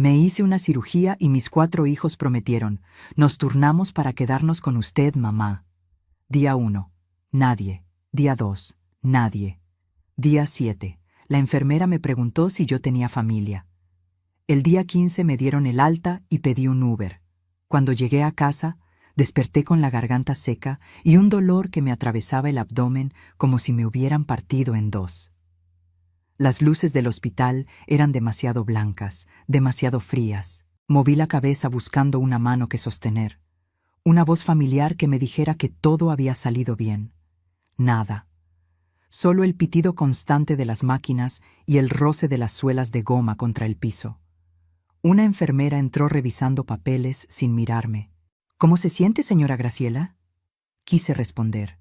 Me hice una cirugía y mis 4 hijos prometieron: nos turnamos para quedarnos con usted, mamá. Día 1. Nadie. Día 2. Nadie. Día 7. La enfermera me preguntó si yo tenía familia. El día 15 me dieron el alta y pedí un Uber. Cuando llegué a casa, desperté con la garganta seca y un dolor que me atravesaba el abdomen como si me hubieran partido en dos. Las luces del hospital eran demasiado blancas, demasiado frías. Moví la cabeza buscando una mano que sostener, una voz familiar que me dijera que todo había salido bien. Nada. Solo el pitido constante de las máquinas y el roce de las suelas de goma contra el piso. Una enfermera entró revisando papeles sin mirarme. ¿Cómo se siente, señora Graciela? Quise responder,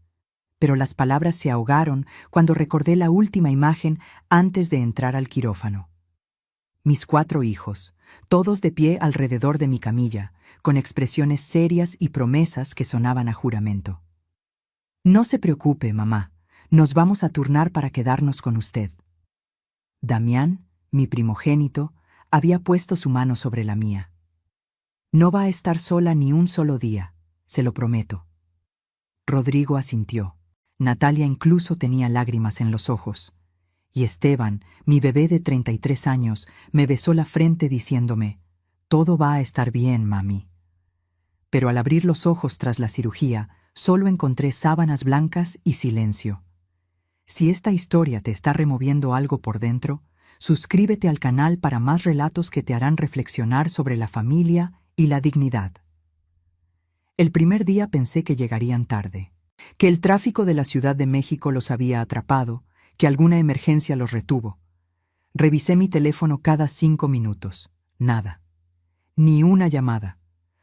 pero las palabras se ahogaron cuando recordé la última imagen antes de entrar al quirófano. Mis 4 hijos, todos de pie alrededor de mi camilla, con expresiones serias y promesas que sonaban a juramento. No se preocupe, mamá, nos vamos a turnar para quedarnos con usted. Damián, mi primogénito, había puesto su mano sobre la mía. No va a estar sola ni un solo día, se lo prometo. Rodrigo asintió. Natalia incluso tenía lágrimas en los ojos. Y Esteban, mi bebé de 33 años, me besó la frente diciéndome: todo va a estar bien, mami. Pero al abrir los ojos tras la cirugía, solo encontré sábanas blancas y silencio. Si esta historia te está removiendo algo por dentro, suscríbete al canal para más relatos que te harán reflexionar sobre la familia y la dignidad. El primer día pensé que llegarían tarde, que el tráfico de la Ciudad de México los había atrapado, que alguna emergencia los retuvo. Revisé mi teléfono cada 5 minutos. Nada. Ni una llamada.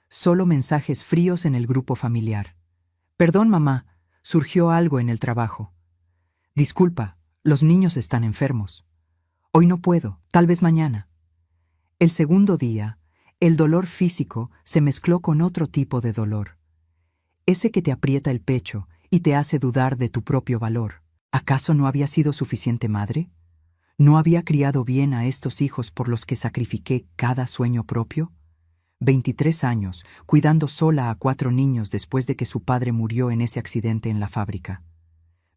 Solo mensajes fríos en el grupo familiar. Perdón, mamá, surgió algo en el trabajo. Disculpa, los niños están enfermos. Hoy no puedo, tal vez mañana. El segundo día, el dolor físico se mezcló con otro tipo de dolor. Ese que te aprieta el pecho y te hace dudar de tu propio valor. ¿Acaso no había sido suficiente madre? ¿No había criado bien a estos hijos por los que sacrifiqué cada sueño propio? 23 años, cuidando sola a 4 niños después de que su padre murió en ese accidente en la fábrica.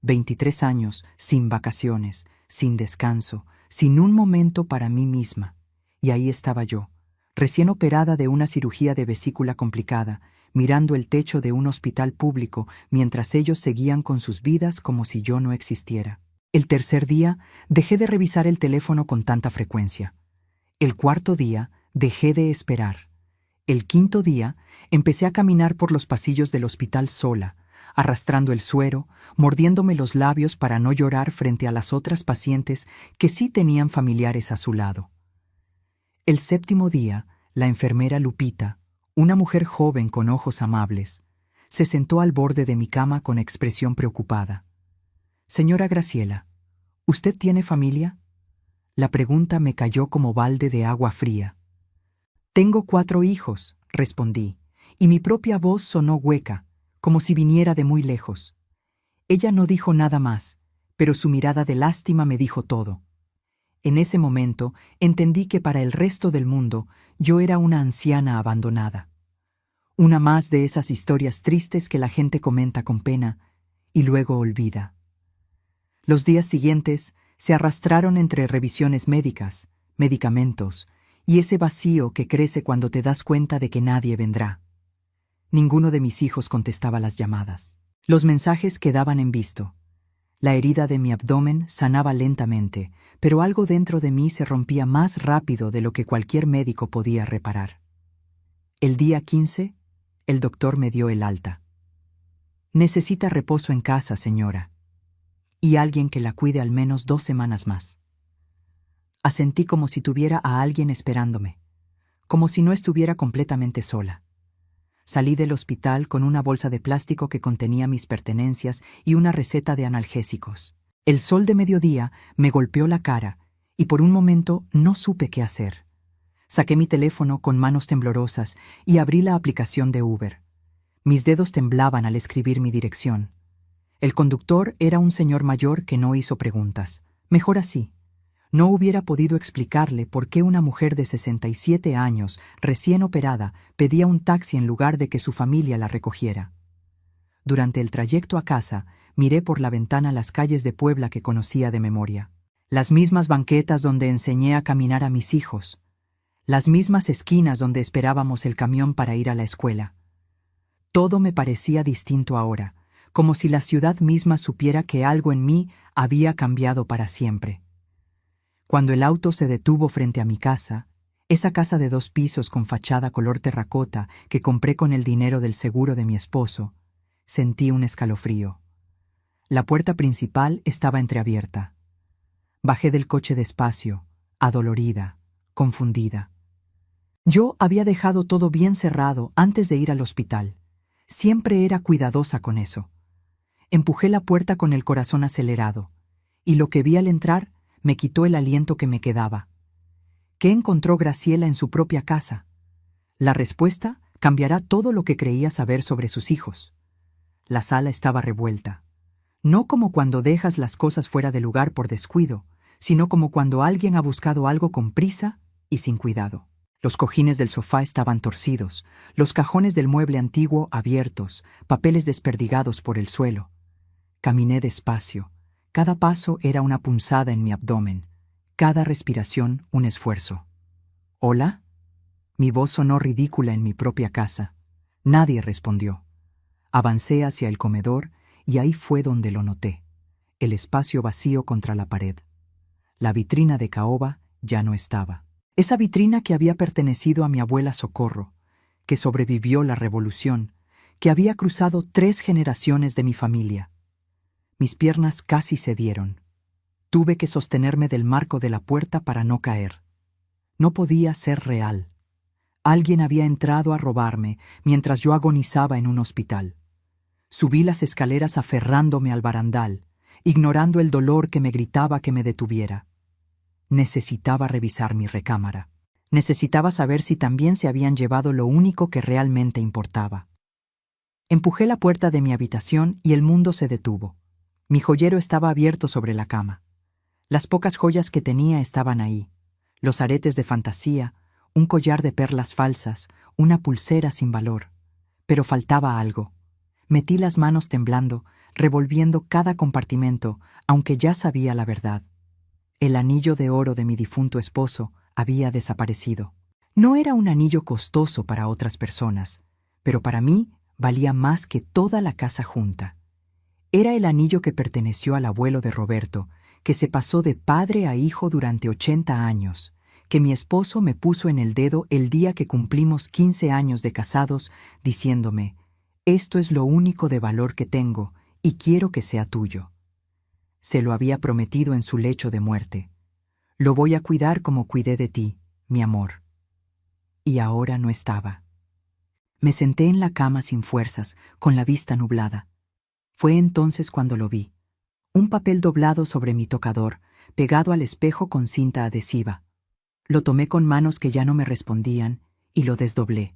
23 años sin vacaciones, sin descanso, sin un momento para mí misma. Y ahí estaba yo, recién operada de una cirugía de vesícula complicada, mirando el techo de un hospital público mientras ellos seguían con sus vidas como si yo no existiera. El tercer día, dejé de revisar el teléfono con tanta frecuencia. El cuarto día, dejé de esperar. El quinto día, empecé a caminar por los pasillos del hospital sola, arrastrando el suero, mordiéndome los labios para no llorar frente a las otras pacientes que sí tenían familiares a su lado. El séptimo día, la enfermera Lupita, una mujer joven con ojos amables, se sentó al borde de mi cama con expresión preocupada. Señora Graciela, ¿usted tiene familia? La pregunta me cayó como balde de agua fría. Tengo 4 hijos, respondí, y mi propia voz sonó hueca, como si viniera de muy lejos. Ella no dijo nada más, pero su mirada de lástima me dijo todo. En ese momento entendí que para el resto del mundo yo era una anciana abandonada. Una más de esas historias tristes que la gente comenta con pena y luego olvida. Los días siguientes se arrastraron entre revisiones médicas, medicamentos y ese vacío que crece cuando te das cuenta de que nadie vendrá. Ninguno de mis hijos contestaba las llamadas. Los mensajes quedaban en visto. La herida de mi abdomen sanaba lentamente, pero algo dentro de mí se rompía más rápido de lo que cualquier médico podía reparar. El día 15, el doctor me dio el alta. Necesita reposo en casa, señora, y alguien que la cuide al menos 2 semanas más. Asentí como si tuviera a alguien esperándome, como si no estuviera completamente sola. Salí del hospital con una bolsa de plástico que contenía mis pertenencias y una receta de analgésicos. El sol de mediodía me golpeó la cara y por un momento no supe qué hacer. Saqué mi teléfono con manos temblorosas y abrí la aplicación de Uber. Mis dedos temblaban al escribir mi dirección. El conductor era un señor mayor que no hizo preguntas. Mejor así. No hubiera podido explicarle por qué una mujer de 67 años, recién operada, pedía un taxi en lugar de que su familia la recogiera. Durante el trayecto a casa, miré por la ventana las calles de Puebla que conocía de memoria. Las mismas banquetas donde enseñé a caminar a mis hijos. Las mismas esquinas donde esperábamos el camión para ir a la escuela. Todo me parecía distinto ahora, como si la ciudad misma supiera que algo en mí había cambiado para siempre. Cuando el auto se detuvo frente a mi casa, esa casa de 2 pisos con fachada color terracota que compré con el dinero del seguro de mi esposo, sentí un escalofrío. La puerta principal estaba entreabierta. Bajé del coche despacio, adolorida, confundida. Yo había dejado todo bien cerrado antes de ir al hospital. Siempre era cuidadosa con eso. Empujé la puerta con el corazón acelerado, y lo que vi al entrar me quitó el aliento que me quedaba. ¿Qué encontró Graciela en su propia casa? La respuesta cambiará todo lo que creía saber sobre sus hijos. La sala estaba revuelta. No como cuando dejas las cosas fuera de lugar por descuido, sino como cuando alguien ha buscado algo con prisa y sin cuidado. Los cojines del sofá estaban torcidos, los cajones del mueble antiguo abiertos, papeles desperdigados por el suelo. Caminé despacio. Cada paso era una punzada en mi abdomen, cada respiración un esfuerzo. ¿Hola? Mi voz sonó ridícula en mi propia casa. Nadie respondió. Avancé hacia el comedor y ahí fue donde lo noté. El espacio vacío contra la pared. La vitrina de caoba ya no estaba. Esa vitrina que había pertenecido a mi abuela Socorro, que sobrevivió la revolución, que había cruzado 3 generaciones de mi familia. Mis piernas casi cedieron. Tuve que sostenerme del marco de la puerta para no caer. No podía ser real. Alguien había entrado a robarme mientras yo agonizaba en un hospital. Subí las escaleras aferrándome al barandal, ignorando el dolor que me gritaba que me detuviera. Necesitaba revisar mi recámara. Necesitaba saber si también se habían llevado lo único que realmente importaba. Empujé la puerta de mi habitación y el mundo se detuvo. Mi joyero estaba abierto sobre la cama. Las pocas joyas que tenía estaban ahí. Los aretes de fantasía, un collar de perlas falsas, una pulsera sin valor. Pero faltaba algo. Metí las manos temblando, revolviendo cada compartimento, aunque ya sabía la verdad. El anillo de oro de mi difunto esposo había desaparecido. No era un anillo costoso para otras personas, pero para mí valía más que toda la casa junta. Era el anillo que perteneció al abuelo de Roberto, que se pasó de padre a hijo durante 80 años, que mi esposo me puso en el dedo el día que cumplimos 15 años de casados, diciéndome: «Esto es lo único de valor que tengo y quiero que sea tuyo». Se lo había prometido en su lecho de muerte. «Lo voy a cuidar como cuidé de ti, mi amor». Y ahora no estaba. Me senté en la cama sin fuerzas, con la vista nublada. Fue entonces cuando lo vi. Un papel doblado sobre mi tocador, pegado al espejo con cinta adhesiva. Lo tomé con manos que ya no me respondían y lo desdoblé.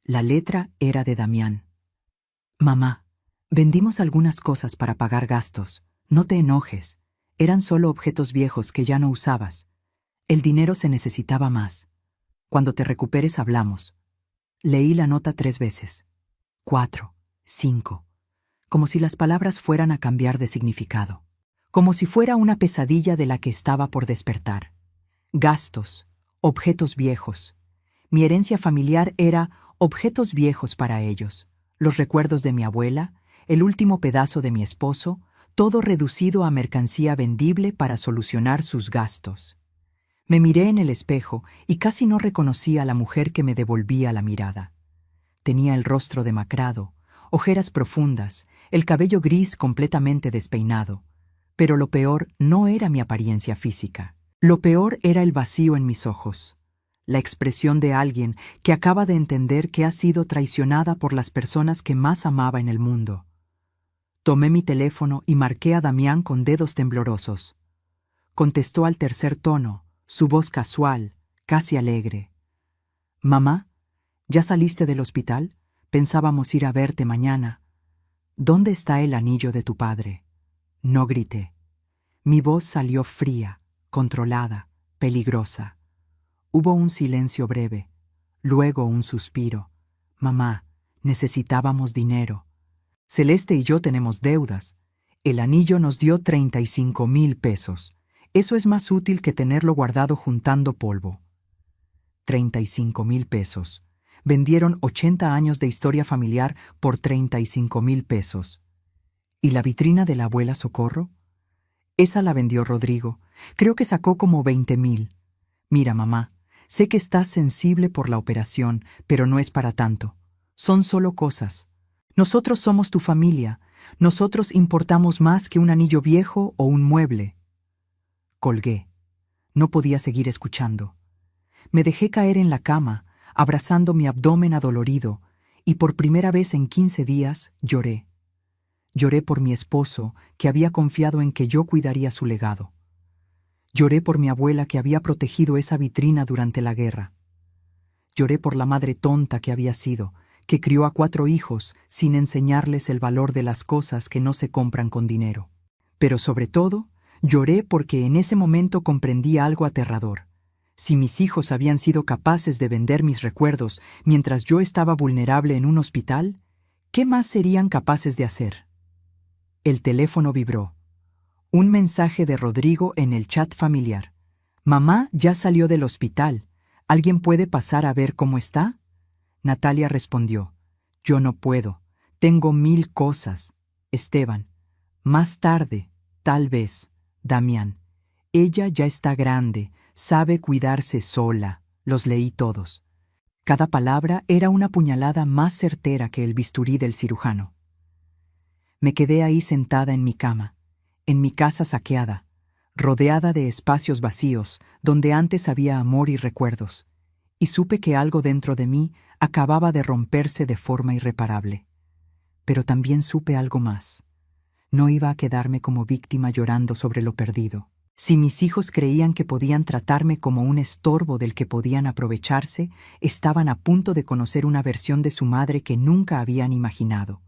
La letra era de Damián. «Mamá, vendimos algunas cosas para pagar gastos. No te enojes. Eran solo objetos viejos que ya no usabas. El dinero se necesitaba más. Cuando te recuperes hablamos». Leí la nota 3 veces. 4, 5. Como si las palabras fueran a cambiar de significado. Como si fuera una pesadilla de la que estaba por despertar. Gastos, objetos viejos. Mi herencia familiar era objetos viejos para ellos. Los recuerdos de mi abuela, el último pedazo de mi esposo, todo reducido a mercancía vendible para solucionar sus gastos. Me miré en el espejo y casi no reconocí a la mujer que me devolvía la mirada. Tenía el rostro demacrado, ojeras profundas, el cabello gris completamente despeinado. Pero lo peor no era mi apariencia física. Lo peor era el vacío en mis ojos. La expresión de alguien que acaba de entender que ha sido traicionada por las personas que más amaba en el mundo. Tomé mi teléfono y marqué a Damián con dedos temblorosos. Contestó al tercer tono, su voz casual, casi alegre. «Mamá, ¿ya saliste del hospital? Pensábamos ir a verte mañana. ¿Dónde está el anillo de tu padre?» No grité. Mi voz salió fría, controlada, peligrosa. Hubo un silencio breve, luego un suspiro. Mamá, necesitábamos dinero. Celeste y yo tenemos deudas. El anillo nos dio 35,000 pesos. Eso es más útil que tenerlo guardado juntando polvo. 35,000 pesos. Vendieron 80 años de historia familiar por 35,000 pesos. ¿Y la vitrina de la abuela Socorro? Esa la vendió Rodrigo. Creo que sacó como 20,000. Mira, mamá, sé que estás sensible por la operación, pero no es para tanto. Son solo cosas. Nosotros somos tu familia. Nosotros importamos más que un anillo viejo o un mueble. Colgué. No podía seguir escuchando. Me dejé caer en la cama, abrazando mi abdomen adolorido, y por primera vez en 15 días lloré. Lloré por mi esposo, que había confiado en que yo cuidaría su legado. Lloré por mi abuela, que había protegido esa vitrina durante la guerra. Lloré por la madre tonta que había sido, que crió a 4 hijos sin enseñarles el valor de las cosas que no se compran con dinero. Pero sobre todo, lloré porque en ese momento comprendí algo aterrador. Si mis hijos habían sido capaces de vender mis recuerdos mientras yo estaba vulnerable en un hospital, ¿qué más serían capaces de hacer? El teléfono vibró. Un mensaje de Rodrigo en el chat familiar. Mamá ya salió del hospital. ¿Alguien puede pasar a ver cómo está? Natalia respondió. Yo no puedo. Tengo 1000 cosas. Esteban. Más tarde, tal vez. Damián. Ella ya está grande. Sabe cuidarse sola. Los leí todos. Cada palabra era una puñalada más certera que el bisturí del cirujano. Me quedé ahí sentada en mi cama, en mi casa saqueada, rodeada de espacios vacíos donde antes había amor y recuerdos, y supe que algo dentro de mí acababa de romperse de forma irreparable. Pero también supe algo más. No iba a quedarme como víctima llorando sobre lo perdido. Si mis hijos creían que podían tratarme como un estorbo del que podían aprovecharse, estaban a punto de conocer una versión de su madre que nunca habían imaginado.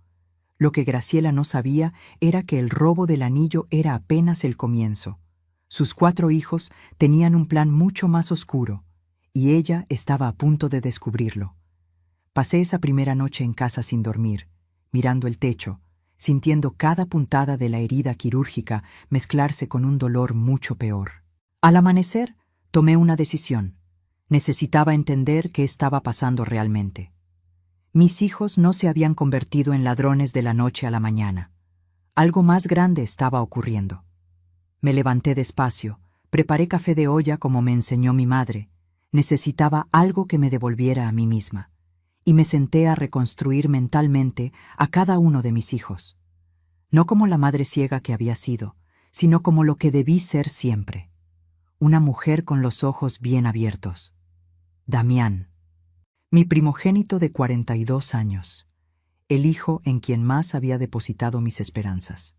Lo que Graciela no sabía era que el robo del anillo era apenas el comienzo. Sus 4 hijos tenían un plan mucho más oscuro, y ella estaba a punto de descubrirlo. Pasé esa primera noche en casa sin dormir, mirando el techo, sintiendo cada puntada de la herida quirúrgica mezclarse con un dolor mucho peor. Al amanecer, tomé una decisión. Necesitaba entender qué estaba pasando realmente. Mis hijos no se habían convertido en ladrones de la noche a la mañana. Algo más grande estaba ocurriendo. Me levanté despacio, preparé café de olla como me enseñó mi madre. Necesitaba algo que me devolviera a mí misma. Y me senté a reconstruir mentalmente a cada uno de mis hijos. No como la madre ciega que había sido, sino como lo que debí ser siempre. Una mujer con los ojos bien abiertos. Damián. Mi primogénito de 42 años. El hijo en quien más había depositado mis esperanzas.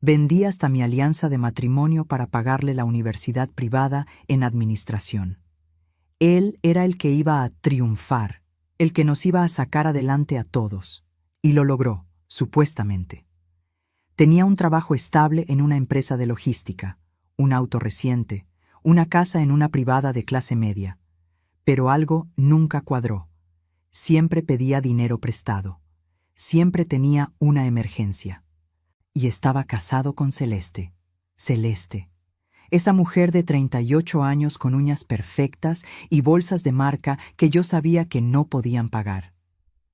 Vendí hasta mi alianza de matrimonio para pagarle la universidad privada en administración. Él era el que iba a triunfar, el que nos iba a sacar adelante a todos. Y lo logró, supuestamente. Tenía un trabajo estable en una empresa de logística, un auto reciente, una casa en una privada de clase media. Pero algo nunca cuadró. Siempre pedía dinero prestado. Siempre tenía una emergencia. Y estaba casado con Celeste. Celeste. Esa mujer de 38 años con uñas perfectas y bolsas de marca que yo sabía que no podían pagar.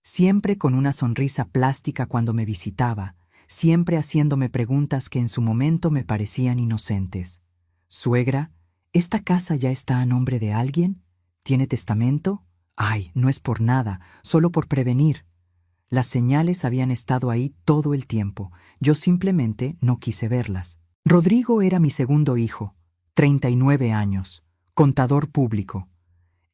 Siempre con una sonrisa plástica cuando me visitaba, siempre haciéndome preguntas que en su momento me parecían inocentes. Suegra, ¿esta casa ya está a nombre de alguien? ¿Tiene testamento? Ay, no es por nada, solo por prevenir. Las señales habían estado ahí todo el tiempo. Yo simplemente no quise verlas. Rodrigo era mi segundo hijo, 39 años, contador público.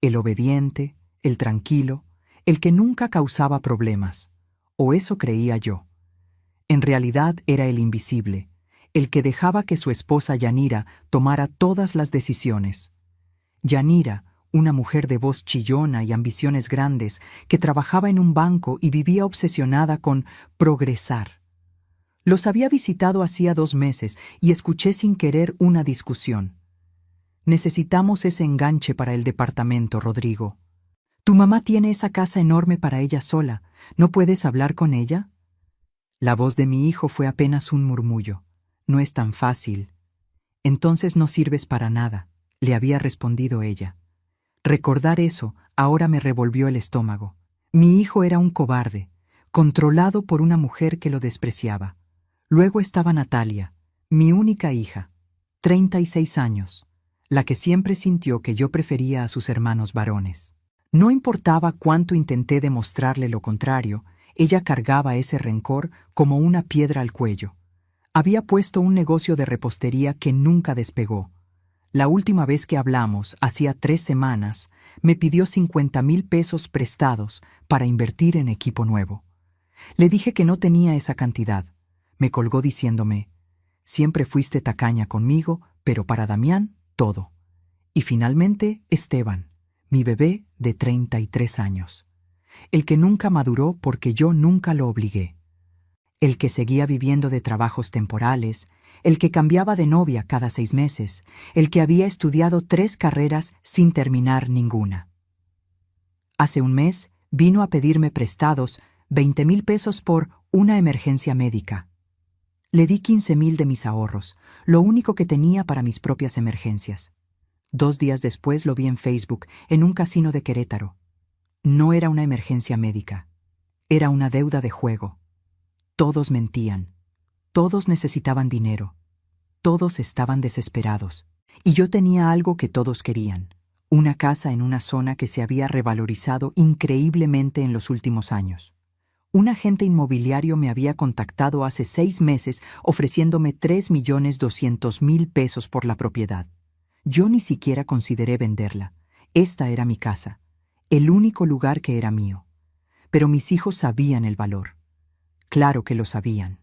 El obediente, el tranquilo, el que nunca causaba problemas. O eso creía yo. En realidad era el invisible, el que dejaba que su esposa Yanira tomara todas las decisiones. Yanira, una mujer de voz chillona y ambiciones grandes, que trabajaba en un banco y vivía obsesionada con progresar. Los había visitado hacía 2 meses y escuché sin querer una discusión. Necesitamos ese enganche para el departamento, Rodrigo. Tu mamá tiene esa casa enorme para ella sola. ¿No puedes hablar con ella? La voz de mi hijo fue apenas un murmullo. No es tan fácil. Entonces no sirves para nada, le había respondido ella. Recordar eso ahora me revolvió el estómago. Mi hijo era un cobarde, controlado por una mujer que lo despreciaba. Luego estaba Natalia, mi única hija, 36 años, la que siempre sintió que yo prefería a sus hermanos varones. No importaba cuánto intenté demostrarle lo contrario, ella cargaba ese rencor como una piedra al cuello. Había puesto un negocio de repostería que nunca despegó. La última vez que hablamos, hacía 3 semanas, me pidió 50,000 pesos prestados para invertir en equipo nuevo. Le dije que no tenía esa cantidad. Me colgó diciéndome, siempre fuiste tacaña conmigo, pero para Damián, todo. Y finalmente, Esteban, mi bebé de 33 años. El que nunca maduró porque yo nunca lo obligué. El que seguía viviendo de trabajos temporales, el que cambiaba de novia cada 6 meses, el que había estudiado 3 carreras sin terminar ninguna. Hace un mes vino a pedirme prestados 20,000 pesos por una emergencia médica. Le di 15,000 de mis ahorros, lo único que tenía para mis propias emergencias. 2 días después lo vi en Facebook, en un casino de Querétaro. No era una emergencia médica, era una deuda de juego. Todos mentían, todos necesitaban dinero, todos estaban desesperados. Y yo tenía algo que todos querían, una casa en una zona que se había revalorizado increíblemente en los últimos años. Un agente inmobiliario me había contactado hace 6 meses ofreciéndome 3,200,000 pesos por la propiedad. Yo ni siquiera consideré venderla. Esta era mi casa, el único lugar que era mío. Pero mis hijos sabían el valor. Claro que lo sabían.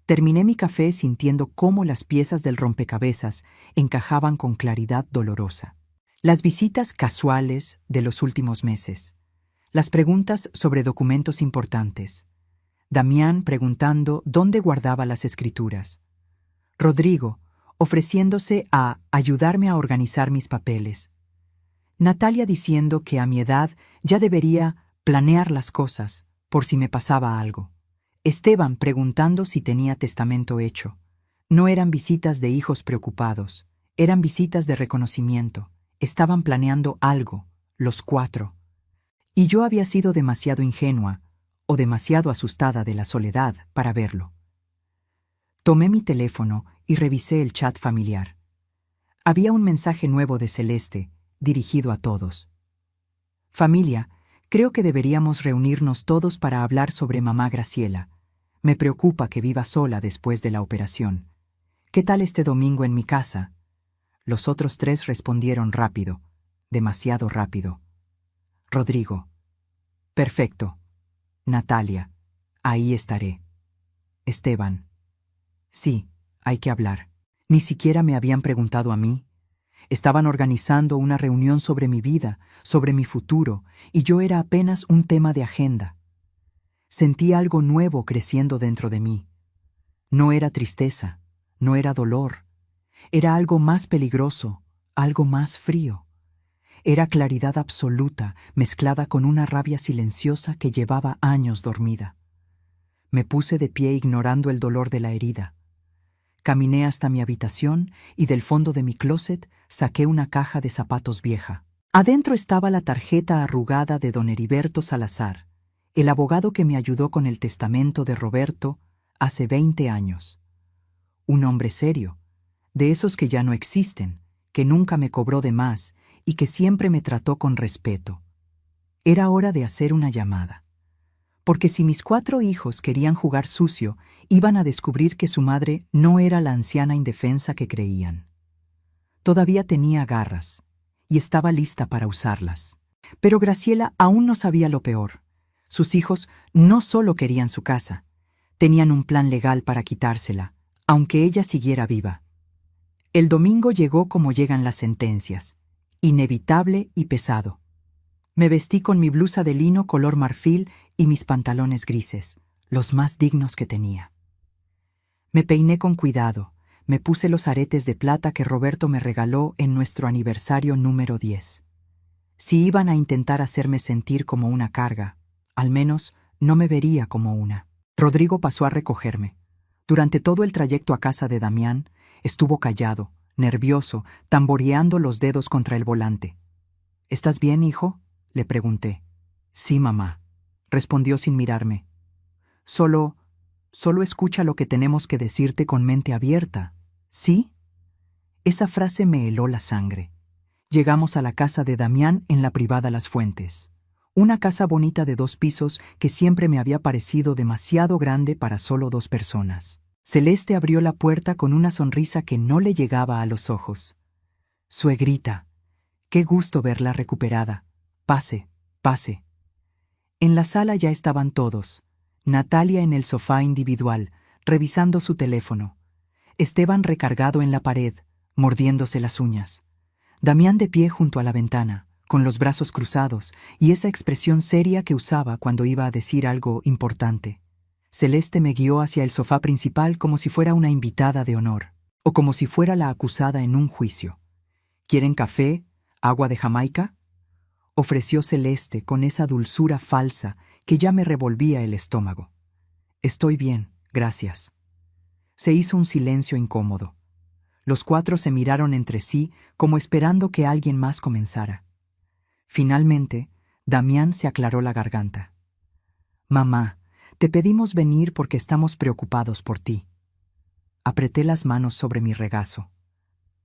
Terminé mi café sintiendo cómo las piezas del rompecabezas encajaban con claridad dolorosa. Las visitas casuales de los últimos meses. Las preguntas sobre documentos importantes. Damián preguntando dónde guardaba las escrituras. Rodrigo ofreciéndose a ayudarme a organizar mis papeles. Natalia diciendo que a mi edad ya debería planear las cosas por si me pasaba algo. Esteban preguntando si tenía testamento hecho. No eran visitas de hijos preocupados, eran visitas de reconocimiento. Estaban planeando algo, los 4. Y yo había sido demasiado ingenua o demasiado asustada de la soledad para verlo. Tomé mi teléfono y revisé el chat familiar. Había un mensaje nuevo de Celeste, dirigido a todos. Familia, creo que deberíamos reunirnos todos para hablar sobre mamá Graciela. Me preocupa que viva sola después de la operación. ¿Qué tal este domingo en mi casa? Los otros 3 respondieron rápido, demasiado rápido. Rodrigo. Perfecto. Natalia. Ahí estaré. Esteban. Sí, hay que hablar. Ni siquiera me habían preguntado a mí. Estaban organizando una reunión sobre mi vida, sobre mi futuro, y yo era apenas un tema de agenda. Sentí algo nuevo creciendo dentro de mí. No era tristeza, no era dolor. Era algo más peligroso, algo más frío. Era claridad absoluta mezclada con una rabia silenciosa que llevaba años dormida. Me puse de pie ignorando el dolor de la herida. Caminé hasta mi habitación y del fondo de mi closet saqué una caja de zapatos vieja. Adentro estaba la tarjeta arrugada de don Heriberto Salazar, el abogado que me ayudó con el testamento de Roberto hace 20 años. Un hombre serio, de esos que ya no existen, que nunca me cobró de más y que siempre me trató con respeto. Era hora de hacer una llamada. Porque si mis 4 hijos querían jugar sucio, iban a descubrir que su madre no era la anciana indefensa que creían. Todavía tenía garras, y estaba lista para usarlas. Pero Graciela aún no sabía lo peor. Sus hijos no solo querían su casa, tenían un plan legal para quitársela, aunque ella siguiera viva. El domingo llegó como llegan las sentencias, inevitable y pesado. Me vestí con mi blusa de lino color marfil y mis pantalones grises, los más dignos que tenía. Me peiné con cuidado, Me puse los aretes de plata que Roberto me regaló en nuestro aniversario número 10. Si iban a intentar hacerme sentir como una carga, al menos no me vería como una. Rodrigo pasó a recogerme. Durante todo el trayecto a casa de Damián, estuvo callado, nervioso, tamboreando los dedos contra el volante. ¿Estás bien, hijo?, le pregunté. Sí, mamá, respondió sin mirarme. Solo escucha lo que tenemos que decirte con mente abierta, ¿sí? Esa frase me heló la sangre. Llegamos a la casa de Damián en la privada Las Fuentes. Una casa bonita de 2 pisos que siempre me había parecido demasiado grande para solo 2 personas. Celeste abrió la puerta con una sonrisa que no le llegaba a los ojos. Suegrita, qué gusto verla recuperada. Pase, pase. En la sala ya estaban todos. Natalia en el sofá individual, revisando su teléfono. Esteban recargado en la pared, mordiéndose las uñas. Damián de pie junto a la ventana, con los brazos cruzados y esa expresión seria que usaba cuando iba a decir algo importante. Celeste me guió hacia el sofá principal como si fuera una invitada de honor, o como si fuera la acusada en un juicio. ¿Quieren café? ¿Agua de Jamaica?, ofreció Celeste con esa dulzura falsa que ya me revolvía el estómago. Estoy bien, gracias. Se hizo un silencio incómodo. Los 4 se miraron entre sí como esperando que alguien más comenzara. Finalmente, Damián se aclaró la garganta. Mamá, te pedimos venir porque estamos preocupados por ti. Apreté las manos sobre mi regazo.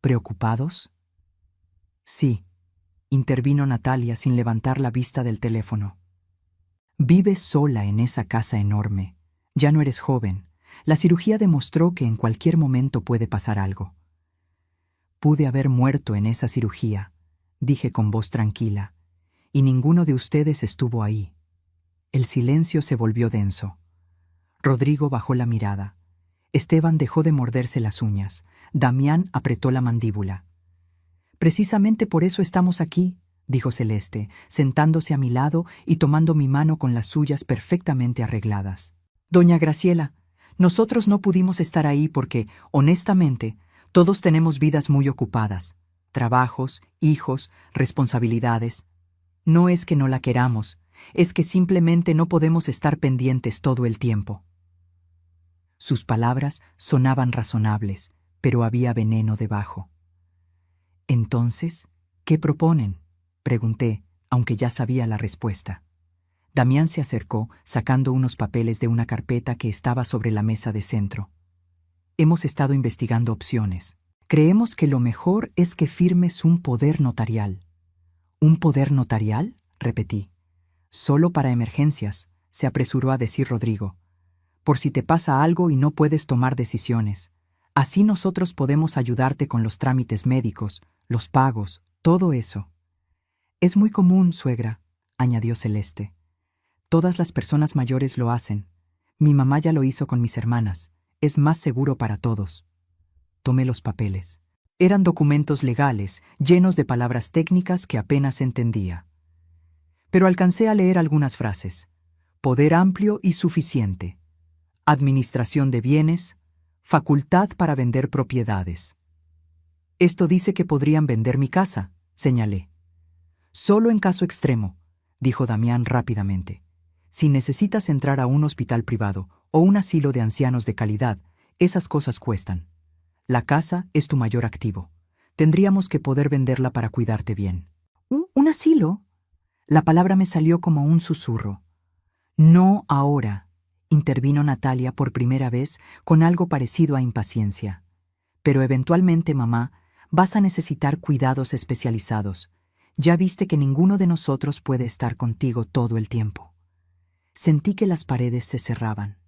¿Preocupados? Sí, intervino Natalia sin levantar la vista del teléfono. Vives sola en esa casa enorme. Ya no eres joven. La cirugía demostró que en cualquier momento puede pasar algo. Pude haber muerto en esa cirugía, dije con voz tranquila, y ninguno de ustedes estuvo ahí. El silencio se volvió denso. Rodrigo bajó la mirada. Esteban dejó de morderse las uñas. Damián apretó la mandíbula. Precisamente por eso estamos aquí, dijo Celeste, sentándose a mi lado y tomando mi mano con las suyas perfectamente arregladas. Doña Graciela, nosotros no pudimos estar ahí porque, honestamente, todos tenemos vidas muy ocupadas. Trabajos, hijos, responsabilidades. No es que no la queramos, es que simplemente no podemos estar pendientes todo el tiempo. Sus palabras sonaban razonables, pero había veneno debajo. Entonces, ¿qué proponen?, pregunté, aunque ya sabía la respuesta. Damián se acercó, sacando unos papeles de una carpeta que estaba sobre la mesa de centro. Hemos estado investigando opciones. Creemos que lo mejor es que firmes un poder notarial. ¿Un poder notarial?, repetí. Solo para emergencias, se apresuró a decir Rodrigo. Por si te pasa algo y no puedes tomar decisiones. Así nosotros podemos ayudarte con los trámites médicos, los pagos, todo eso. Es muy común, suegra, añadió Celeste. Todas las personas mayores lo hacen. Mi mamá ya lo hizo con mis hermanas. Es más seguro para todos. Tomé los papeles. Eran documentos legales, llenos de palabras técnicas que apenas entendía. Pero alcancé a leer algunas frases. Poder amplio y suficiente. Administración de bienes. Facultad para vender propiedades. Esto dice que podrían vender mi casa, señalé. Solo en caso extremo, dijo Damián rápidamente. Si necesitas entrar a un hospital privado o un asilo de ancianos de calidad, esas cosas cuestan. La casa es tu mayor activo. Tendríamos que poder venderla para cuidarte bien. ¿Un asilo? La palabra me salió como un susurro. No ahora, intervino Natalia por primera vez con algo parecido a impaciencia. Pero eventualmente, mamá, vas a necesitar cuidados especializados. Ya viste que ninguno de nosotros puede estar contigo todo el tiempo. Sentí que las paredes se cerraban.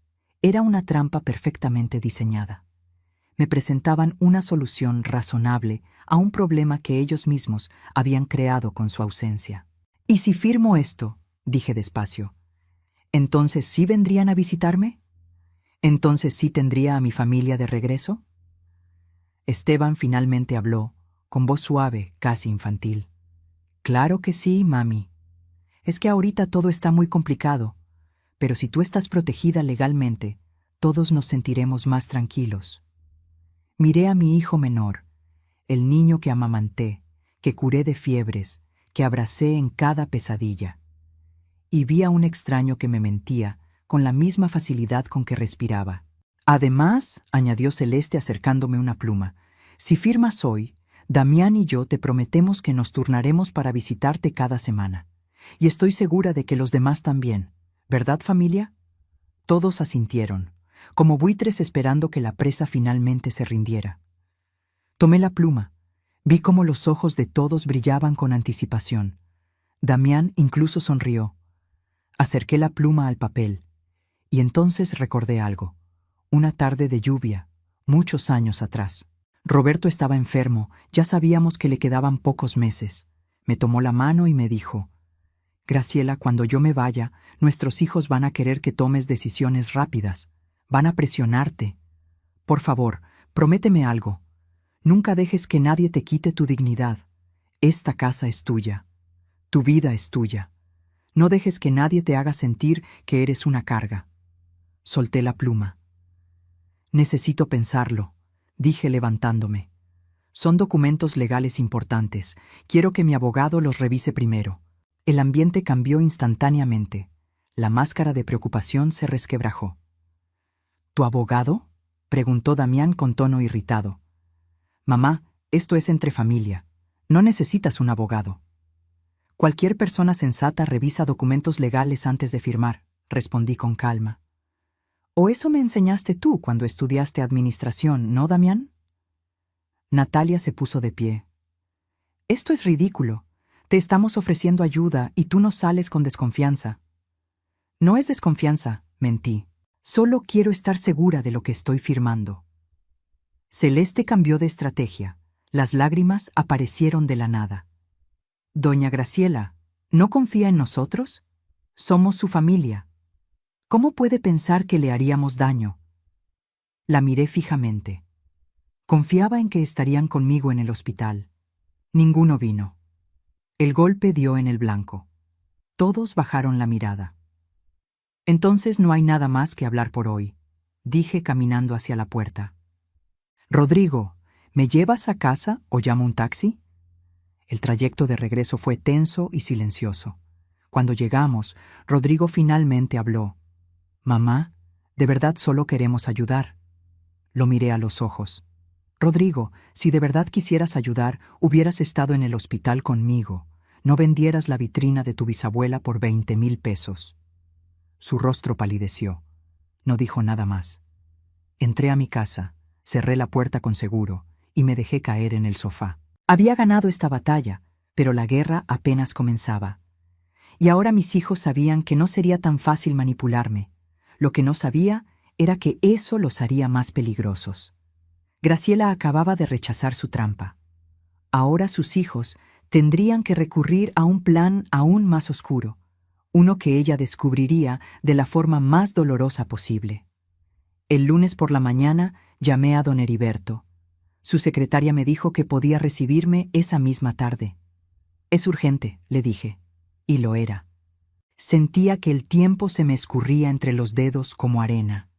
Era una trampa perfectamente diseñada. Me presentaban una solución razonable a un problema que ellos mismos habían creado con su ausencia. ¿Y si firmo esto?, dije despacio. ¿Entonces sí vendrían a visitarme? ¿Entonces sí tendría a mi familia de regreso? Esteban finalmente habló, con voz suave, casi infantil. Claro que sí, mami. Es que ahorita todo está muy complicado, pero si tú estás protegida legalmente, todos nos sentiremos más tranquilos. Miré a mi hijo menor, el niño que amamanté, que curé de fiebres, que abracé en cada pesadilla. Y vi a un extraño que me mentía, con la misma facilidad con que respiraba. Además, añadió Celeste acercándome una pluma, si firmas hoy, Damián y yo te prometemos que nos turnaremos para visitarte cada semana. Y estoy segura de que los demás también. ¿Verdad, familia? Todos asintieron, como buitres esperando que la presa finalmente se rindiera. Tomé la pluma. Vi cómo los ojos de todos brillaban con anticipación. Damián incluso sonrió. Acerqué la pluma al papel, y entonces recordé algo. Una tarde de lluvia, muchos años atrás. Roberto estaba enfermo, ya sabíamos que le quedaban pocos meses. Me tomó la mano y me dijo: Graciela, cuando yo me vaya, nuestros hijos van a querer que tomes decisiones rápidas. Van a presionarte. Por favor, prométeme algo. Nunca dejes que nadie te quite tu dignidad. Esta casa es tuya. Tu vida es tuya. No dejes que nadie te haga sentir que eres una carga. Solté la pluma. Necesito pensarlo, dije levantándome. Son documentos legales importantes. Quiero que mi abogado los revise primero. El ambiente cambió instantáneamente. La máscara de preocupación se resquebrajó. ¿Tu abogado?, preguntó Damián con tono irritado. Mamá, esto es entre familia. No necesitas un abogado. Cualquier persona sensata revisa documentos legales antes de firmar, respondí con calma. ¿O eso me enseñaste tú cuando estudiaste administración, no, Damián? Natalia se puso de pie. Esto es ridículo. Te estamos ofreciendo ayuda y tú no sales con desconfianza. No es desconfianza, mentí. Solo quiero estar segura de lo que estoy firmando. Celeste cambió de estrategia. Las lágrimas aparecieron de la nada. Doña Graciela, ¿no confía en nosotros? Somos su familia. ¿Cómo puede pensar que le haríamos daño? La miré fijamente. Confiaba en que estarían conmigo en el hospital. Ninguno vino. El golpe dio en el blanco. Todos bajaron la mirada. Entonces no hay nada más que hablar por hoy, dije caminando hacia la puerta. Rodrigo, ¿me llevas a casa o llamo un taxi? El trayecto de regreso fue tenso y silencioso. Cuando llegamos, Rodrigo finalmente habló. Mamá, de verdad solo queremos ayudar. Lo miré a los ojos. Rodrigo, si de verdad quisieras ayudar, hubieras estado en el hospital conmigo. No vendieras la vitrina de tu bisabuela por 20,000 pesos. Su rostro palideció. No dijo nada más. Entré a mi casa, cerré la puerta con seguro y me dejé caer en el sofá. Había ganado esta batalla, pero la guerra apenas comenzaba. Y ahora mis hijos sabían que no sería tan fácil manipularme. Lo que no sabía era que eso los haría más peligrosos. Graciela acababa de rechazar su trampa. Ahora sus hijos tendrían que recurrir a un plan aún más oscuro, uno que ella descubriría de la forma más dolorosa posible. El lunes por la mañana llamé a don Heriberto. Su secretaria me dijo que podía recibirme esa misma tarde. Es urgente, le dije, y lo era. Sentía que el tiempo se me escurría entre los dedos como arena.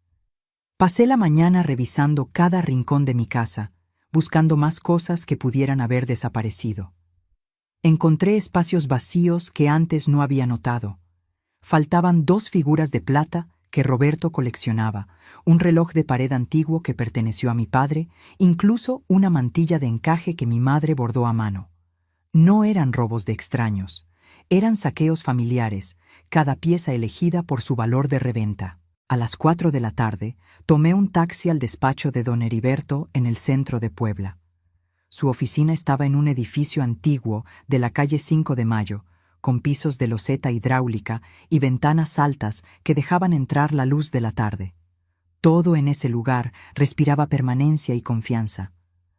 Pasé la mañana revisando cada rincón de mi casa, buscando más cosas que pudieran haber desaparecido. Encontré espacios vacíos que antes no había notado. Faltaban 2 figuras de plata que Roberto coleccionaba, un reloj de pared antiguo que perteneció a mi padre, incluso una mantilla de encaje que mi madre bordó a mano. No eran robos de extraños, eran saqueos familiares, cada pieza elegida por su valor de reventa. A las 4 de la tarde, tomé un taxi al despacho de don Heriberto en el centro de Puebla. Su oficina estaba en un edificio antiguo de la calle 5 de Mayo, con pisos de loseta hidráulica y ventanas altas que dejaban entrar la luz de la tarde. Todo en ese lugar respiraba permanencia y confianza.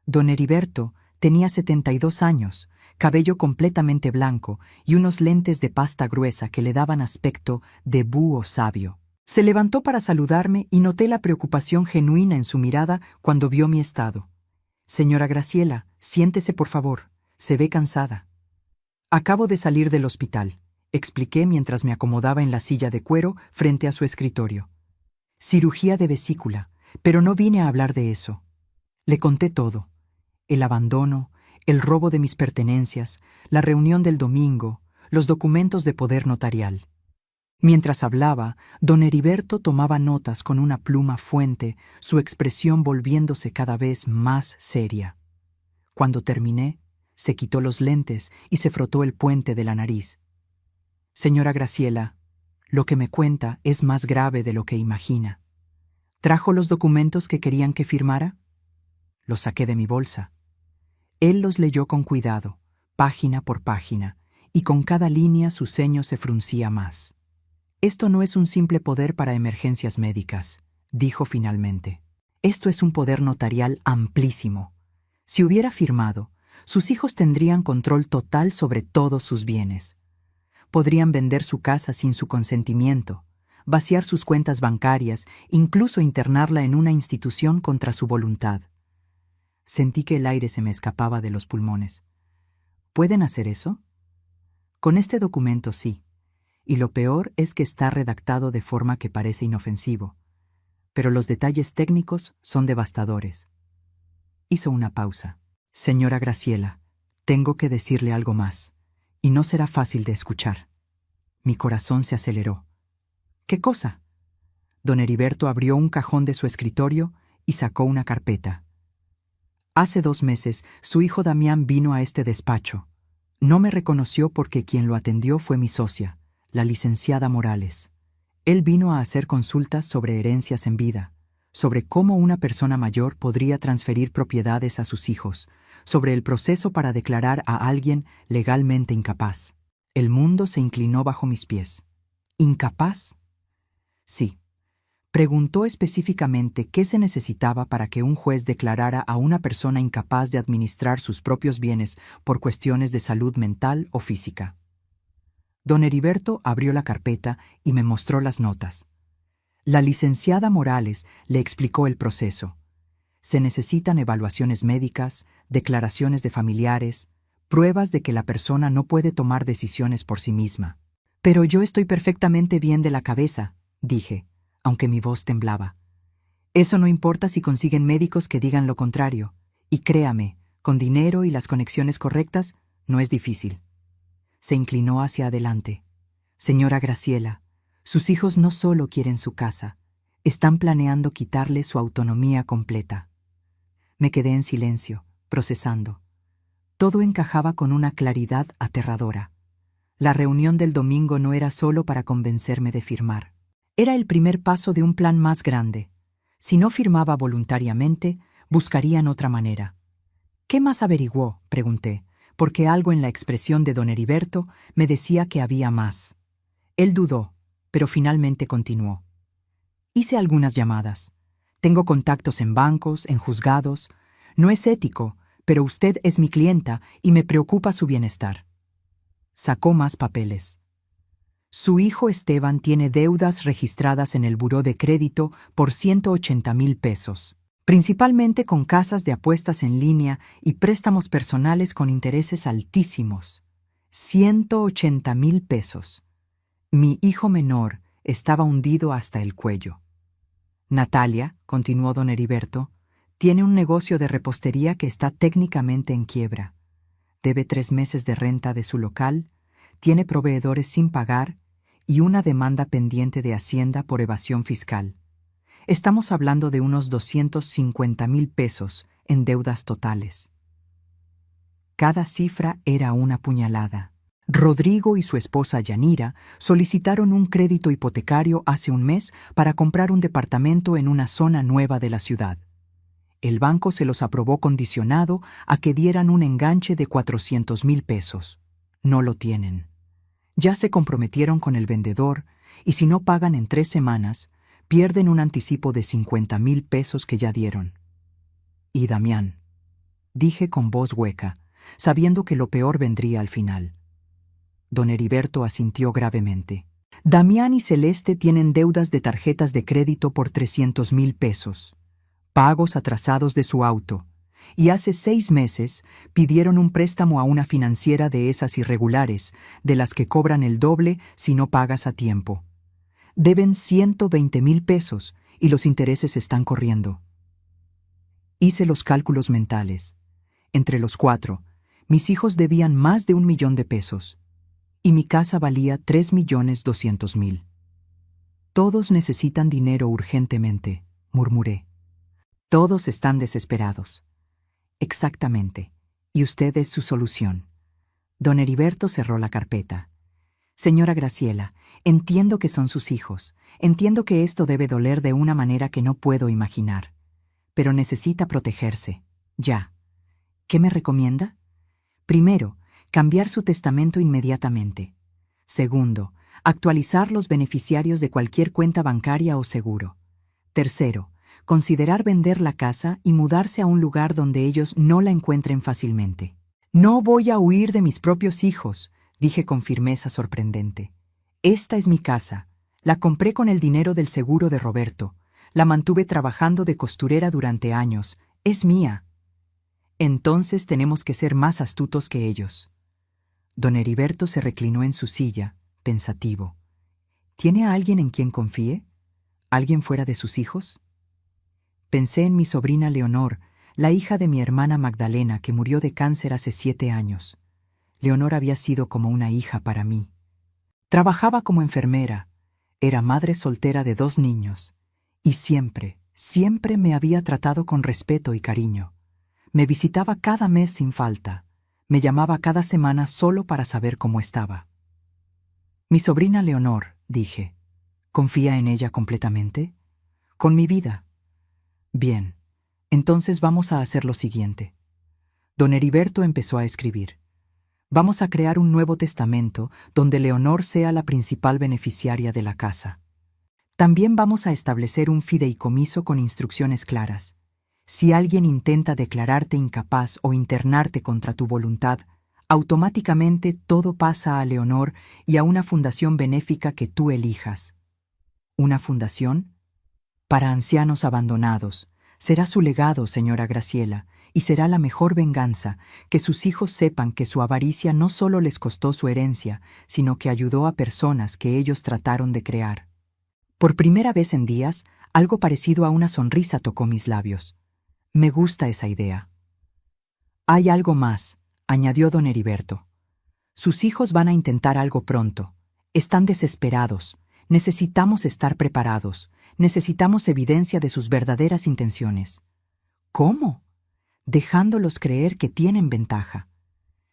Don Heriberto tenía 72 años, cabello completamente blanco y unos lentes de pasta gruesa que le daban aspecto de búho sabio. Se levantó para saludarme y noté la preocupación genuina en su mirada cuando vio mi estado. Señora Graciela, siéntese por favor, se ve cansada. Acabo de salir del hospital, expliqué mientras me acomodaba en la silla de cuero frente a su escritorio. Cirugía de vesícula, pero no vine a hablar de eso. Le conté todo: el abandono, el robo de mis pertenencias, la reunión del domingo, los documentos de poder notarial. Mientras hablaba, don Heriberto tomaba notas con una pluma fuente, su expresión volviéndose cada vez más seria. Cuando terminé, se quitó los lentes y se frotó el puente de la nariz. Señora Graciela, lo que me cuenta es más grave de lo que imagina. ¿Trajo los documentos que querían que firmara? Los saqué de mi bolsa. Él los leyó con cuidado, página por página, y con cada línea su ceño se fruncía más. Esto no es un simple poder para emergencias médicas, dijo finalmente. Esto es un poder notarial amplísimo. Si hubiera firmado, sus hijos tendrían control total sobre todos sus bienes. Podrían vender su casa sin su consentimiento, vaciar sus cuentas bancarias, incluso internarla en una institución contra su voluntad. Sentí que el aire se me escapaba de los pulmones. ¿Pueden hacer eso? Con este documento sí. Y lo peor es que está redactado de forma que parece inofensivo. Pero los detalles técnicos son devastadores. Hizo una pausa. Señora Graciela, tengo que decirle algo más, y no será fácil de escuchar. Mi corazón se aceleró. ¿Qué cosa? Don Heriberto abrió un cajón de su escritorio y sacó una carpeta. Hace 2 meses, su hijo Damián vino a este despacho. No me reconoció porque quien lo atendió fue mi socia, la licenciada Morales. Él vino a hacer consultas sobre herencias en vida, sobre cómo una persona mayor podría transferir propiedades a sus hijos, sobre el proceso para declarar a alguien legalmente incapaz. El mundo se inclinó bajo mis pies. ¿Incapaz? Sí. Preguntó específicamente qué se necesitaba para que un juez declarara a una persona incapaz de administrar sus propios bienes por cuestiones de salud mental o física. Don Heriberto abrió la carpeta y me mostró las notas. La licenciada Morales le explicó el proceso. Se necesitan evaluaciones médicas, declaraciones de familiares, pruebas de que la persona no puede tomar decisiones por sí misma. Pero yo estoy perfectamente bien de la cabeza, dije, aunque mi voz temblaba. Eso no importa si consiguen médicos que digan lo contrario. Y créame, con dinero y las conexiones correctas, no es difícil. Se inclinó hacia adelante. Señora Graciela, sus hijos no solo quieren su casa, están planeando quitarle su autonomía completa. Me quedé en silencio, procesando. Todo encajaba con una claridad aterradora. La reunión del domingo no era solo para convencerme de firmar. Era el primer paso de un plan más grande. Si no firmaba voluntariamente, buscarían otra manera. ¿Qué más averiguó?, pregunté, porque algo en la expresión de don Heriberto me decía que había más. Él dudó, pero finalmente continuó. Hice algunas llamadas. Tengo contactos en bancos, en juzgados. No es ético, pero usted es mi clienta y me preocupa su bienestar. Sacó más papeles. Su hijo Esteban tiene deudas registradas en el buró de crédito por 180,000 pesos, principalmente con casas de apuestas en línea y préstamos personales con intereses altísimos. 180,000 pesos. Mi hijo menor estaba hundido hasta el cuello. Natalia, continuó don Heriberto, tiene un negocio de repostería que está técnicamente en quiebra. Debe 3 meses de renta de su local, tiene proveedores sin pagar y una demanda pendiente de Hacienda por evasión fiscal. Estamos hablando de unos 250,000 pesos en deudas totales. Cada cifra era una puñalada. Rodrigo y su esposa Yanira solicitaron un crédito hipotecario hace un mes para comprar un departamento en una zona nueva de la ciudad. El banco se los aprobó condicionado a que dieran un enganche de 400,000 pesos. No lo tienen. Ya se comprometieron con el vendedor y si no pagan en 3 semanas, pierden un anticipo de 50,000 pesos que ya dieron. Y Damián, dije con voz hueca, sabiendo que lo peor vendría al final. Don Heriberto asintió gravemente. Damián y Celeste tienen deudas de tarjetas de crédito por 300,000 pesos, pagos atrasados de su auto, y hace 6 meses pidieron un préstamo a una financiera de esas irregulares, de las que cobran el doble si no pagas a tiempo. Deben 120,000 pesos y los intereses están corriendo. Hice los cálculos mentales. Entre los 4, mis hijos debían más de 1.000.000 de pesos, y mi casa valía 3.200.000. Todos necesitan dinero urgentemente, murmuré. Todos están desesperados. Exactamente. Y usted es su solución. Don Heriberto cerró la carpeta. Señora Graciela, entiendo que son sus hijos. Entiendo que esto debe doler de una manera que no puedo imaginar. Pero necesita protegerse. Ya. ¿Qué me recomienda? Primero, cambiar su testamento inmediatamente. Segundo, actualizar los beneficiarios de cualquier cuenta bancaria o seguro. Tercero, considerar vender la casa y mudarse a un lugar donde ellos no la encuentren fácilmente. No voy a huir de mis propios hijos, dije con firmeza sorprendente. Esta es mi casa. La compré con el dinero del seguro de Roberto. La mantuve trabajando de costurera durante años. Es mía. Entonces tenemos que ser más astutos que ellos. Don Heriberto se reclinó en su silla, pensativo. ¿Tiene a alguien en quien confíe? ¿Alguien fuera de sus hijos? Pensé en mi sobrina Leonor, la hija de mi hermana Magdalena, que murió de cáncer hace 7 años. Leonor había sido como una hija para mí. Trabajaba como enfermera, era madre soltera de 2 niños, y siempre, siempre me había tratado con respeto y cariño. Me visitaba cada mes sin falta, me llamaba cada semana solo para saber cómo estaba. Mi sobrina Leonor, dije, ¿confía en ella completamente? Con mi vida. Bien, entonces vamos a hacer lo siguiente. Don Heriberto empezó a escribir. Vamos a crear un nuevo testamento donde Leonor sea la principal beneficiaria de la casa. También vamos a establecer un fideicomiso con instrucciones claras. Si alguien intenta declararte incapaz o internarte contra tu voluntad, automáticamente todo pasa a Leonor y a una fundación benéfica que tú elijas. ¿Una fundación? Para ancianos abandonados. Será su legado, señora Graciela, y será la mejor venganza, que sus hijos sepan que su avaricia no solo les costó su herencia, sino que ayudó a personas que ellos trataron de crear. Por primera vez en días, algo parecido a una sonrisa tocó mis labios. Me gusta esa idea. Hay algo más, añadió don Heriberto. Sus hijos van a intentar algo pronto. Están desesperados. Necesitamos estar preparados. Necesitamos evidencia de sus verdaderas intenciones. ¿Cómo? Dejándolos creer que tienen ventaja.